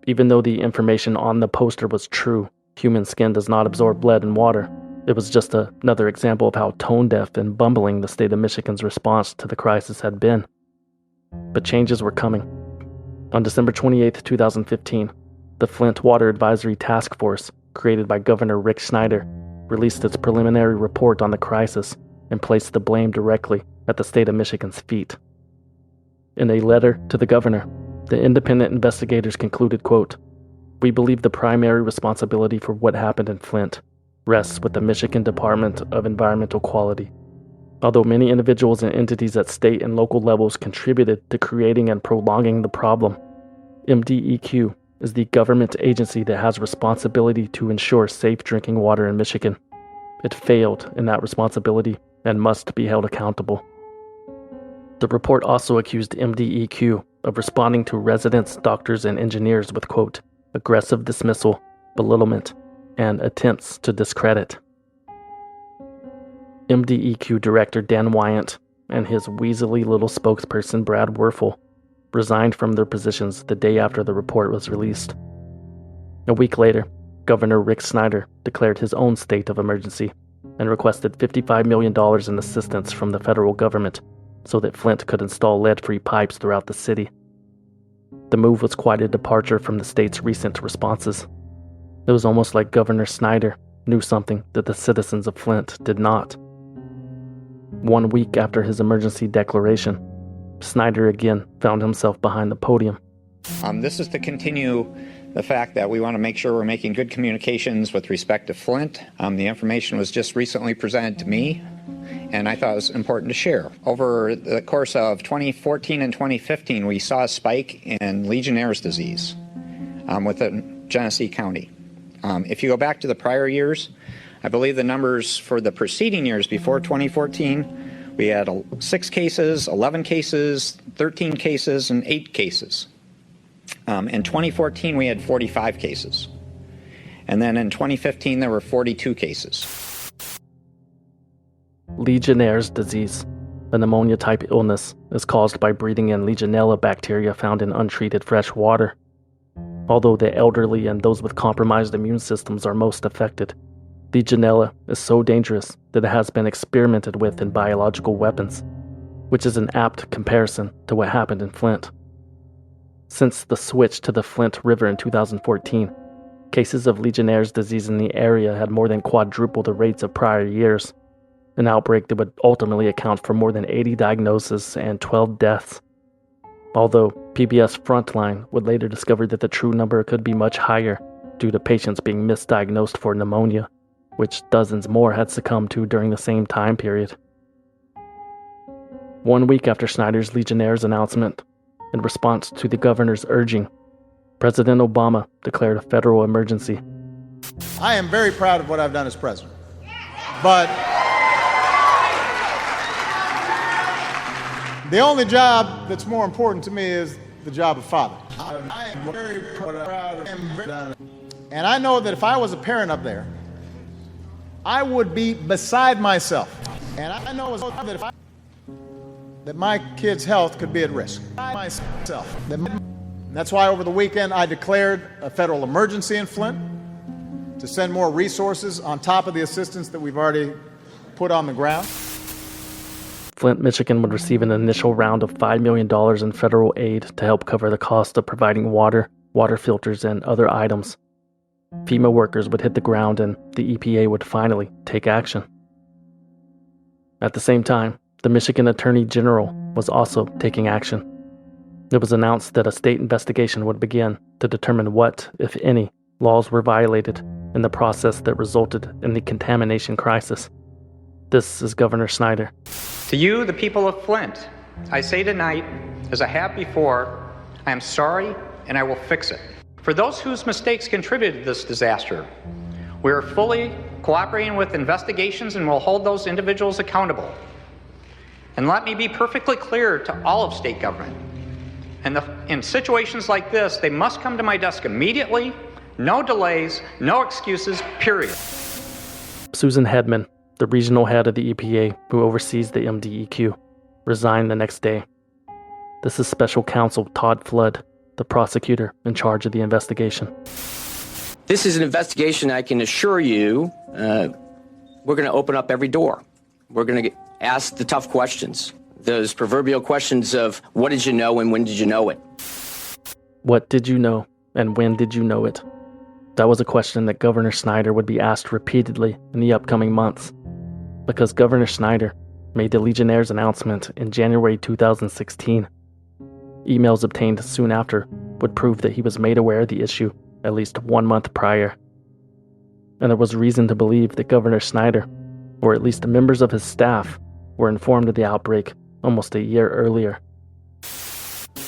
Even though the information on the poster was true, human skin does not absorb lead and water. It was just another example of how tone-deaf and bumbling the state of Michigan's response to the crisis had been. But changes were coming. On December 28, 2015, the Flint Water Advisory Task Force, created by Governor Rick Snyder, released its preliminary report on the crisis and placed the blame directly at the state of Michigan's feet. In a letter to the governor, the independent investigators concluded, quote, "We believe the primary responsibility for what happened in Flint rests with the Michigan Department of Environmental Quality. Although many individuals and entities at state and local levels contributed to creating and prolonging the problem, MDEQ is the government agency that has responsibility to ensure safe drinking water in Michigan. It failed in that responsibility and must be held accountable." The report also accused MDEQ of responding to residents, doctors, and engineers with, quote, "aggressive dismissal, belittlement, and attempts to discredit." MDEQ Director Dan Wyant and his weaselly little spokesperson Brad Werfel resigned from their positions the day after the report was released. A week later, Governor Rick Snyder declared his own state of emergency and requested $55 million in assistance from the federal government so that Flint could install lead-free pipes throughout the city. The move was quite a departure from the state's recent responses. It was almost like Governor Snyder knew something that the citizens of Flint did not. 1 week after his emergency declaration, Snyder again found himself behind the podium. This is to continue the fact that we want to make sure we're making good communications with respect to Flint. The information was just recently presented to me, and I thought it was important to share. Over the course of 2014 and 2015, we saw a spike in Legionnaires Disease within Genesee County. If you go back to the prior years, I believe the numbers for the preceding years before 2014, we had 6 cases, 11 cases, 13 cases, and 8 cases. In 2014, we had 45 cases. And then in 2015, there were 42 cases. Legionnaires Disease, a pneumonia-type illness, is caused by breeding in Legionella bacteria found in untreated fresh water. Although the elderly and those with compromised immune systems are most affected, Legionella is so dangerous that it has been experimented with in biological weapons, which is an apt comparison to what happened in Flint. Since the switch to the Flint River in 2014, cases of Legionnaires' disease in the area had more than quadrupled the rates of prior years, an outbreak that would ultimately account for more than 80 diagnoses and 12 deaths. Although PBS Frontline would later discover that the true number could be much higher due to patients being misdiagnosed for pneumonia, which dozens more had succumbed to during the same time period. 1 week after Snyder's Legionnaires announcement, in response to the governor's urging, President Obama declared a federal emergency. I am very proud of what I've done as president, but the only job that's more important to me is the job of father. I am very proud of him. And I know that if I was a parent up there, I would be beside myself. And I know that my kid's health could be at risk. That's why over the weekend I declared a federal emergency in Flint to send more resources on top of the assistance that we've already put on the ground. Flint, Michigan would receive an initial round of $5 million in federal aid to help cover the cost of providing water, water filters, and other items. FEMA workers would hit the ground and the EPA would finally take action. At the same time, the Michigan Attorney General was also taking action. It was announced that a state investigation would begin to determine what, if any, laws were violated in the process that resulted in the contamination crisis. This is Governor Snyder. To you, the people of Flint, I say tonight, as I have before, I am sorry and I will fix it. For those whose mistakes contributed to this disaster, we are fully cooperating with investigations and will hold those individuals accountable. And let me be perfectly clear to all of state government. In situations like this, they must come to my desk immediately, no delays, no excuses, period. Susan Hedman, the regional head of the EPA who oversees the MDEQ, resigned the next day. This is Special Counsel Todd Flood, the prosecutor in charge of the investigation. This is an investigation, I can assure you, we're going to open up every door. We're going to ask the tough questions. Those proverbial questions of what did you know and when did you know it? What did you know and when did you know it? That was a question that Governor Snyder would be asked repeatedly in the upcoming months, because Governor Snyder made the Legionnaires announcement in January 2016. Emails obtained soon after would prove that he was made aware of the issue at least 1 month prior. And there was reason to believe that Governor Snyder, or at least members of his staff, were informed of the outbreak almost a year earlier.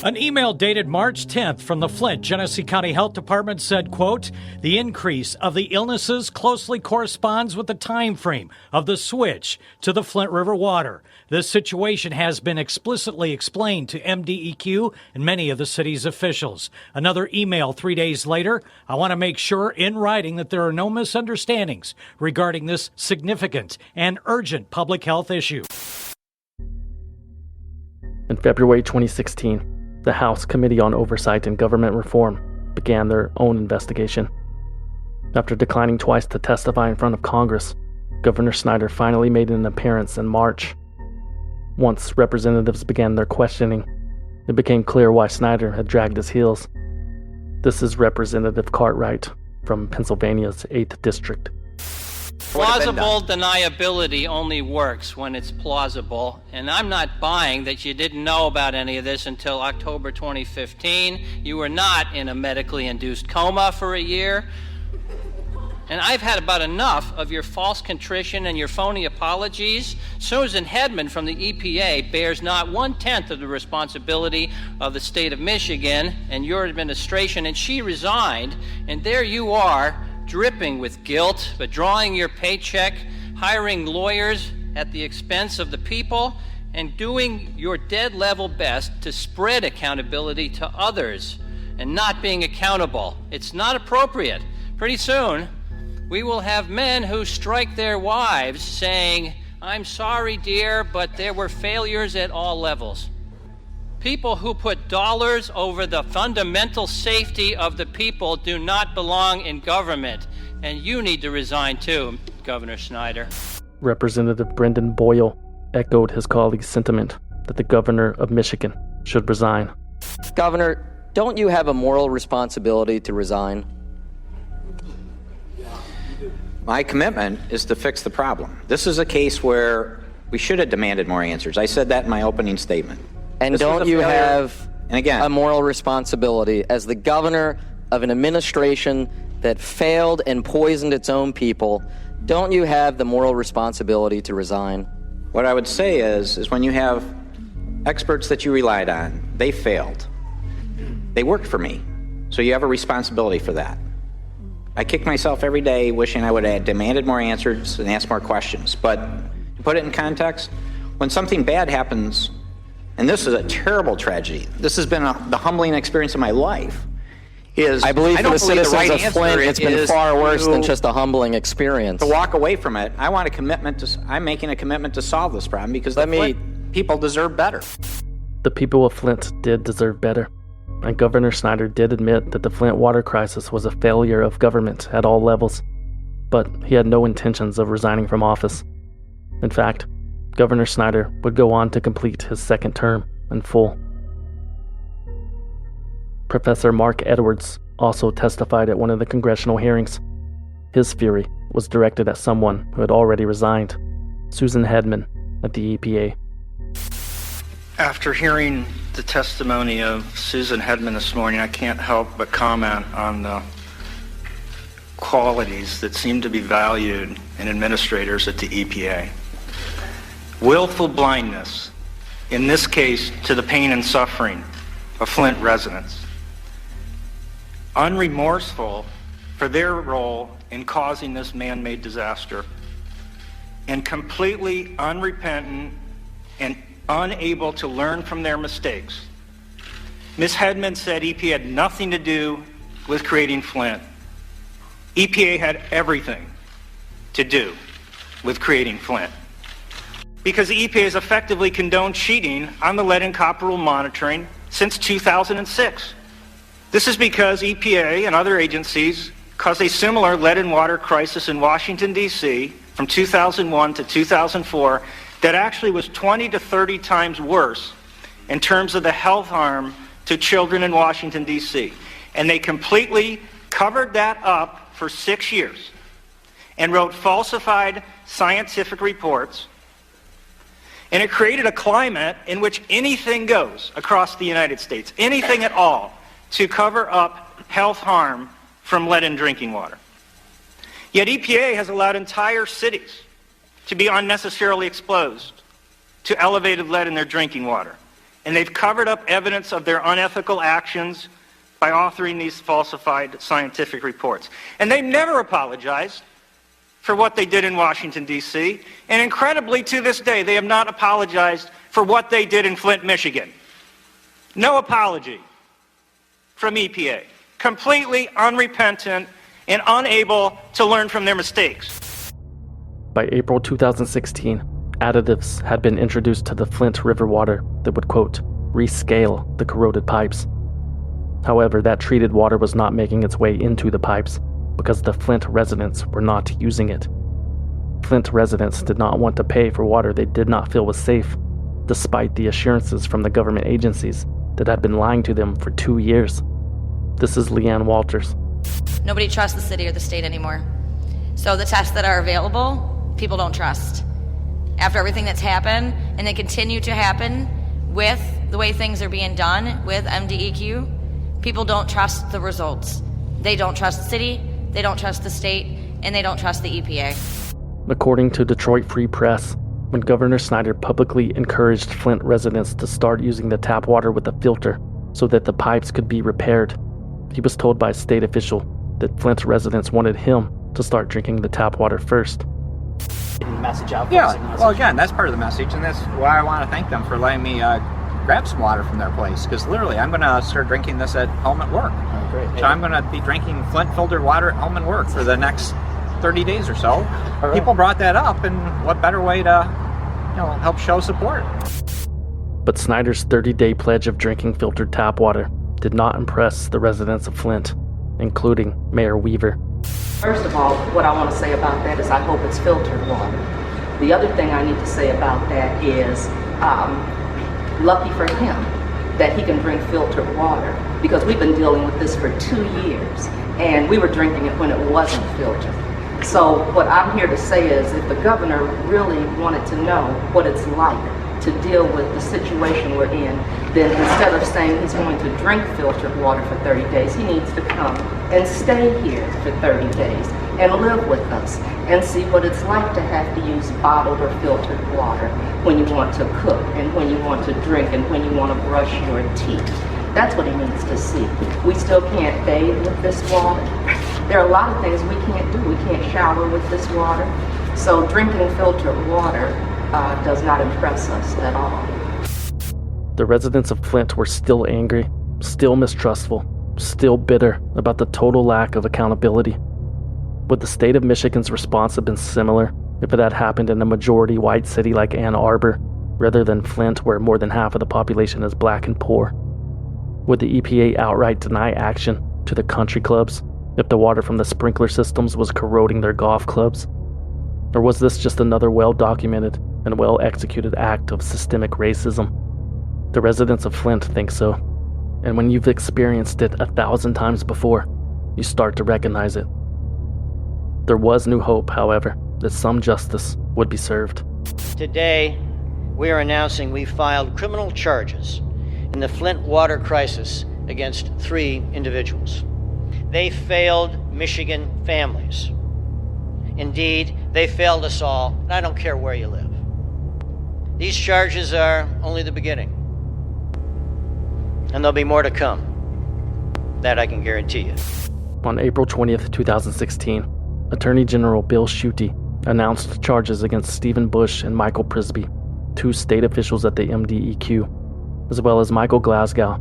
An email dated March 10th from the Flint, Genesee County Health Department said, quote, the increase of the illnesses closely corresponds with the time frame of the switch to the Flint River water. This situation has been explicitly explained to MDEQ and many of the city's officials. Another email 3 days later, I want to make sure in writing that there are no misunderstandings regarding this significant and urgent public health issue. In February 2016, the House Committee on Oversight and Government Reform began their own investigation. After declining twice to testify in front of Congress, Governor Snyder finally made an appearance in March. Once representatives began their questioning, it became clear why Snyder had dragged his heels. This is Representative Cartwright from Pennsylvania's 8th District. Plausible deniability only works when it's plausible, and I'm not buying that you didn't know about any of this until October 2015. You were not in a medically induced coma for a year. And I've had about enough of your false contrition and your phony apologies. Susan Hedman from the EPA bears not 1/10 of the responsibility of the state of Michigan and your administration, and she resigned, and there you are, dripping with guilt, withdrawing your paycheck, hiring lawyers at the expense of the people, and doing your dead level best to spread accountability to others and not being accountable. It's not appropriate. Pretty soon, we will have men who strike their wives saying, I'm sorry, dear, but there were failures at all levels. People who put dollars over the fundamental safety of the people do not belong in government. And you need to resign too, Governor Snyder. Representative Brendan Boyle echoed his colleague's sentiment that the governor of Michigan should resign. Governor, don't you have a moral responsibility to resign? My commitment is to fix the problem. This is a case where we should have demanded more answers. I said that in my opening statement. And don't you have a moral responsibility as the governor of an administration that failed and poisoned its own people? Don't you have the moral responsibility to resign? What I would say is when you have experts that you relied on, they failed. They worked for me, so you have a responsibility for that. I kick myself every day wishing I would have demanded more answers and asked more questions. But to put it in context, when something bad happens, and this is a terrible tragedy, this has been the humbling experience of my life, I believe for the citizens of Flint, it's been far worse than just a humbling experience. To walk away from it, I'm making a commitment to solve this problem because Flint people deserve better. The people of Flint did deserve better, and Governor Snyder did admit that the Flint water crisis was a failure of government at all levels, but he had no intentions of resigning from office. In fact, Governor Snyder would go on to complete his second term in full. Professor Mark Edwards also testified at one of the congressional hearings. His fury was directed at someone who had already resigned, Susan Hedman at the EPA. After hearing the testimony of Susan Hedman this morning, I can't help but comment on the qualities that seem to be valued in administrators at the EPA. Willful blindness, in this case, to the pain and suffering of Flint residents. Unremorseful for their role in causing this man-made disaster. And completely unrepentant and unable to learn from their mistakes. Ms. Hedman said EPA had nothing to do with creating Flint. EPA had everything to do with creating Flint. Because the EPA has effectively condoned cheating on the lead and copper rule monitoring since 2006. This is because EPA and other agencies caused a similar lead and water crisis in Washington, D.C. from 2001 to 2004 that actually was 20 to 30 times worse in terms of the health harm to children in Washington, D.C. And they completely covered that up for 6 years and wrote falsified scientific reports. And it created a climate in which anything goes across the United States, anything at all, to cover up health harm from lead in drinking water. Yet EPA has allowed entire cities to be unnecessarily exposed to elevated lead in their drinking water. And they've covered up evidence of their unethical actions by authoring these falsified scientific reports. And they've never apologized for what they did in Washington, D.C. And incredibly, to this day, they have not apologized for what they did in Flint, Michigan. No apology from EPA. Completely unrepentant and unable to learn from their mistakes. By April 2016, additives had been introduced to the Flint River water that would, quote, rescale the corroded pipes. However, that treated water was not making its way into the pipes because the Flint residents were not using it. Flint residents did not want to pay for water they did not feel was safe, despite the assurances from the government agencies that had been lying to them for 2 years. This is Leanne Walters. Nobody trusts the city or the state anymore. So the tests that are available, people don't trust. After everything that's happened, and they continue to happen with the way things are being done with MDEQ, people don't trust the results. They don't trust the city, they don't trust the state, and they don't trust the EPA. According to Detroit Free Press, when Governor Snyder publicly encouraged Flint residents to start using the tap water with a filter so that the pipes could be repaired, he was told by a state official that Flint residents wanted him to start drinking the tap water first. Message out. Yeah, well, again, that's part of the message, and that's why I want to thank them for letting me grab some water from their place, because literally I'm going to start drinking this at home at work. Oh, great. So I'm going to be drinking Flint filtered water at home and work for the next 30 days or so. Right. People brought that up, and what better way to help show support. But Snyder's 30-day pledge of drinking filtered tap water did not impress the residents of Flint, including Mayor Weaver. First of all, what I want to say about that is I hope it's filtered water. The other thing I need to say about that is lucky for him that he can drink filtered water, because we've been dealing with this for 2 years and we were drinking it when it wasn't filtered. So what I'm here to say is if the governor really wanted to know what it's like to deal with the situation we're in, then instead of saying he's going to drink filtered water for 30 days, he needs to come and stay here for 30 days and live with us and see what it's like to have to use bottled or filtered water when you want to cook and when you want to drink and when you want to brush your teeth. That's what he needs to see. We still can't bathe with this water. There are a lot of things we can't do. We can't shower with this water. So drinking filtered water does not impress us at all. The residents of Flint were still angry, still mistrustful, still bitter about the total lack of accountability. Would the state of Michigan's response have been similar if it had happened in a majority white city like Ann Arbor, rather than Flint, where more than half of the population is black and poor? Would the EPA outright deny action to the country clubs if the water from the sprinkler systems was corroding their golf clubs? Or was this just another well-documented and well-executed act of systemic racism? The residents of Flint think so, and when you've experienced it 1,000 times before, you start to recognize it. There was new hope, however, that some justice would be served. Today, we are announcing we filed criminal charges in the Flint water crisis against 3 individuals. They failed Michigan families. Indeed, they failed us all, and I don't care where you live. These charges are only the beginning. And there'll be more to come. That I can guarantee you. On April 20th, 2016, Attorney General Bill Schuette announced charges against Stephen Bush and Michael Prisby, 2 state officials at the MDEQ, as well as Michael Glasgow,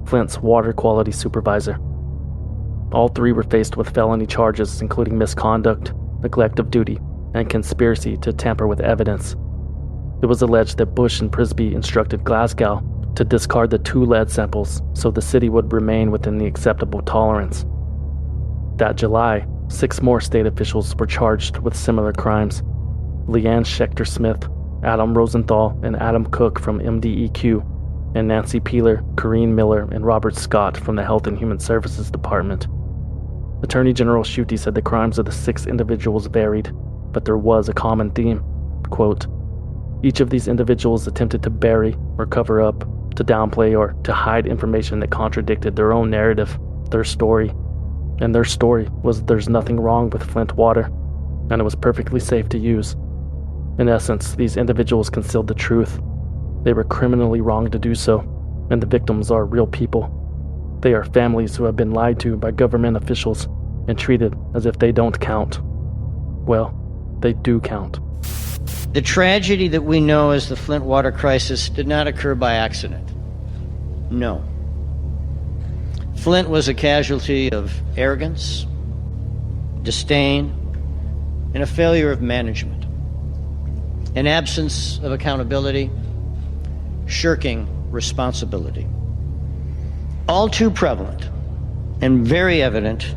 Flint's water quality supervisor. All 3 were faced with felony charges including misconduct, neglect of duty, and conspiracy to tamper with evidence. It was alleged that Bush and Prisby instructed Glasgow to discard the 2 lead samples so the city would remain within the acceptable tolerance. That July, 6 more state officials were charged with similar crimes. Leanne Schechter-Smith, Adam Rosenthal, and Adam Cook from MDEQ, and Nancy Peeler, Corrine Miller, and Robert Scott from the Health and Human Services Department. Attorney General Schuette said the crimes of the 6 individuals varied, but there was a common theme. Quote, each of these individuals attempted to bury or cover up, to downplay or to hide information that contradicted their own narrative, their story. And their story was there's nothing wrong with Flint water, and it was perfectly safe to use. In essence, these individuals concealed the truth. They were criminally wrong to do so, and the victims are real people. They are families who have been lied to by government officials and treated as if they don't count. Well, they do count. The tragedy that we know as the Flint water crisis did not occur by accident. No. Flint was a casualty of arrogance, disdain, and a failure of management. An absence of accountability, shirking responsibility. All too prevalent and very evident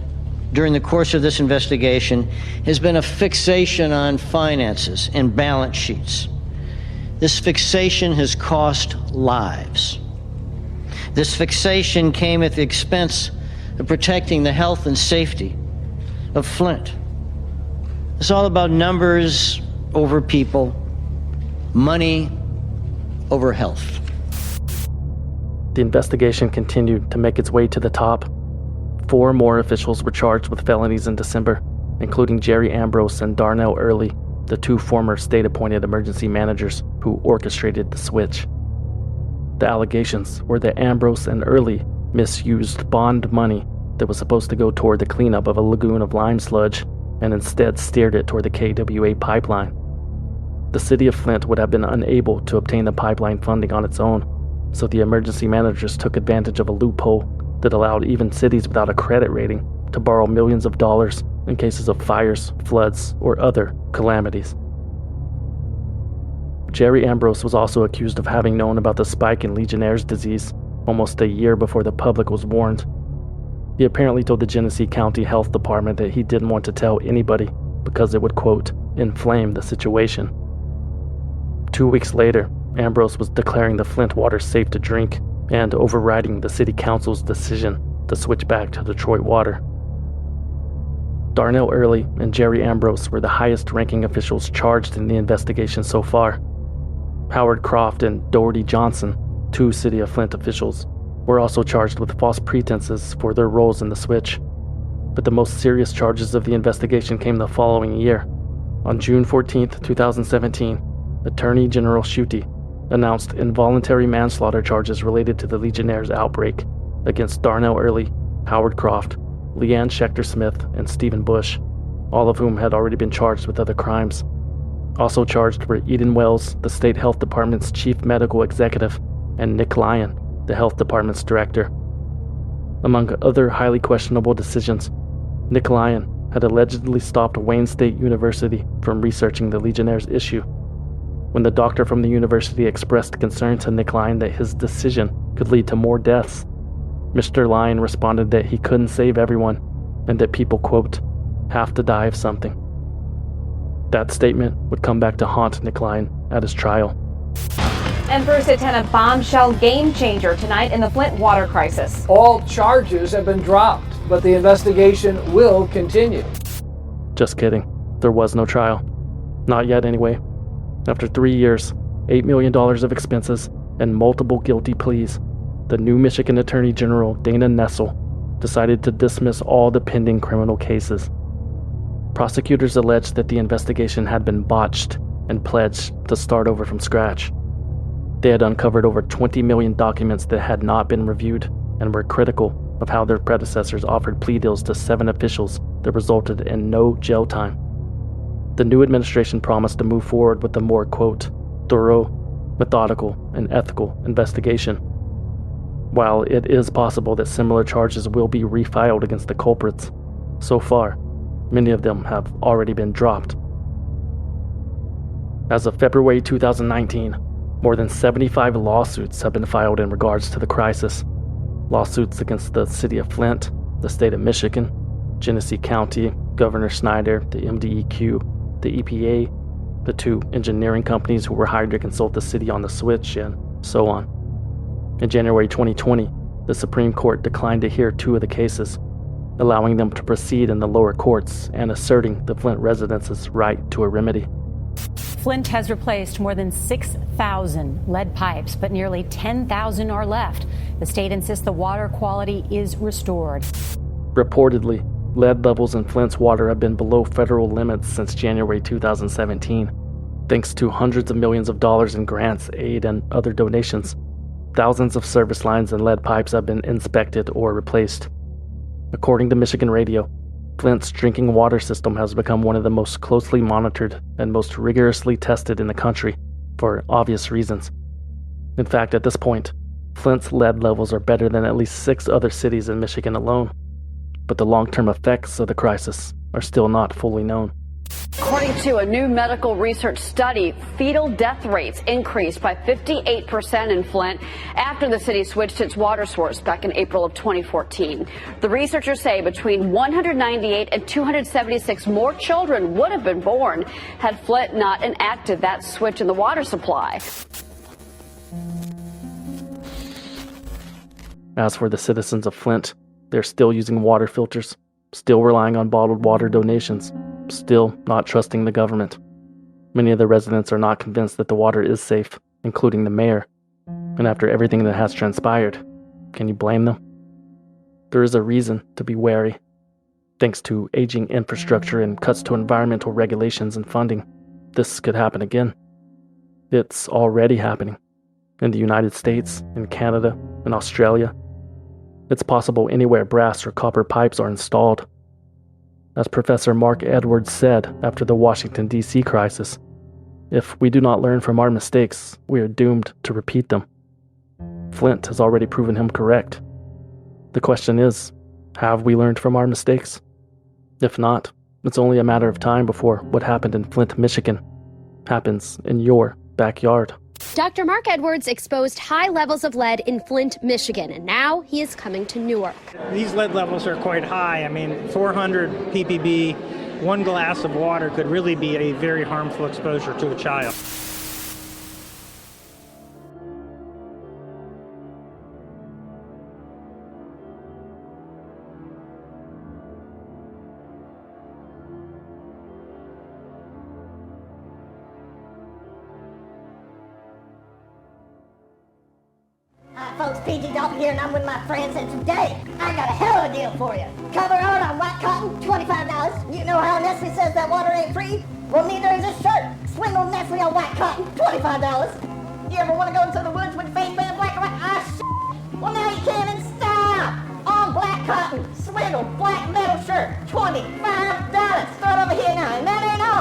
during the course of this investigation has been a fixation on finances and balance sheets. This fixation has cost lives. This fixation came at the expense of protecting the health and safety of Flint. It's all about numbers over people, money over health. The investigation continued to make its way to the top. 4 more officials were charged with felonies in December, including Jerry Ambrose and Darnell Early, the 2 former state-appointed emergency managers who orchestrated the switch. The allegations were that Ambrose and Early misused bond money that was supposed to go toward the cleanup of a lagoon of lime sludge and instead steered it toward the KWA pipeline. The city of Flint would have been unable to obtain the pipeline funding on its own, so the emergency managers took advantage of a loophole that allowed even cities without a credit rating to borrow millions of dollars in cases of fires, floods, or other calamities. Jerry Ambrose was also accused of having known about the spike in Legionnaires Disease almost a year before the public was warned. He apparently told the Genesee County Health Department that he didn't want to tell anybody because it would, quote, inflame the situation. 2 weeks later, Ambrose was declaring the Flint water safe to drink and overriding the city council's decision to switch back to Detroit water. Darnell Early and Jerry Ambrose were the highest-ranking officials charged in the investigation so far. Howard Croft and Doherty Johnson, 2 City of Flint officials, were also charged with false pretenses for their roles in the switch. But the most serious charges of the investigation came the following year. On June 14, 2017, Attorney General Schuette announced involuntary manslaughter charges related to the Legionnaires outbreak against Darnell Early, Howard Croft, Leanne Schechter-Smith, and Stephen Bush, all of whom had already been charged with other crimes. Also charged were Eden Wells, the state health department's chief medical executive, and Nick Lyon, the health department's director. Among other highly questionable decisions, Nick Lyon had allegedly stopped Wayne State University from researching the Legionnaires issue. When the doctor from the university expressed concern to Nick Lyon that his decision could lead to more deaths, Mr. Lyon responded that he couldn't save everyone and that people, quote, have to die of something. That statement would come back to haunt Nick Lyon at his trial. And first hit 10, a bombshell game changer tonight in the Flint water crisis. All charges have been dropped, but the investigation will continue. Just kidding. There was no trial. Not yet, anyway. After 3 years, $8 million of expenses, and multiple guilty pleas, the new Michigan Attorney General Dana Nessel decided to dismiss all the pending criminal cases. Prosecutors alleged that the investigation had been botched and pledged to start over from scratch. They had uncovered over 20 million documents that had not been reviewed and were critical of how their predecessors offered plea deals to 7 officials that resulted in no jail time. The new administration promised to move forward with a more, quote, thorough, methodical, and ethical investigation. While it is possible that similar charges will be refiled against the culprits, so far, many of them have already been dropped. As of February 2019, more than 75 lawsuits have been filed in regards to the crisis. Lawsuits against the City of Flint, the state of Michigan, Genesee County, Governor Snyder, the MDEQ, the EPA, the 2 engineering companies who were hired to consult the city on the switch, and so on. In January 2020, the Supreme Court declined to hear 2 of the cases, allowing them to proceed in the lower courts and asserting the Flint residents' right to a remedy. Flint has replaced more than 6,000 lead pipes, but nearly 10,000 are left. The state insists the water quality is restored. Reportedly, lead levels in Flint's water have been below federal limits since January 2017. Thanks to hundreds of millions of dollars in grants, aid, and other donations, thousands of service lines and lead pipes have been inspected or replaced. According to Michigan Radio, Flint's drinking water system has become one of the most closely monitored and most rigorously tested in the country, for obvious reasons. In fact, at this point, Flint's lead levels are better than at least 6 other cities in Michigan alone. But the long-term effects of the crisis are still not fully known. According to a new medical research study, fetal death rates increased by 58% in Flint after the city switched its water source back in April of 2014. The researchers say between 198 and 276 more children would have been born had Flint not enacted that switch in the water supply. As for the citizens of Flint, they're still using water filters, still relying on bottled water donations, still not trusting the government. Many of the residents are not convinced that the water is safe, including the mayor. And after everything that has transpired, can you blame them? There is a reason to be wary. Thanks to aging infrastructure and cuts to environmental regulations and funding, this could happen again. It's already happening. In the United States, in Canada, in Australia. It's possible anywhere brass or copper pipes are installed. As Professor Mark Edwards said after the Washington, D.C. crisis, if we do not learn from our mistakes, we are doomed to repeat them. Flint has already proven him correct. The question is, have we learned from our mistakes? If not, it's only a matter of time before what happened in Flint, Michigan, happens in your backyard. Dr. Mark Edwards exposed high levels of lead in Flint, Michigan, and now he is coming to Newark. These lead levels are quite high. I mean, 400 ppb, 1 glass of water could really be a very harmful exposure to a child. Folks, PG Dalton here, and I'm with my friends, and today I got a hell of a deal for you. Cover art on white cotton, $25. You know how Nestle says that water ain't free? Well, neither is this shirt. Swindle Nestle on white cotton, $25. You ever want to go into the woods with face band black and white? Well, now you can and stop. On black cotton, swindle, black metal shirt, $25. Start over here now, and that ain't all.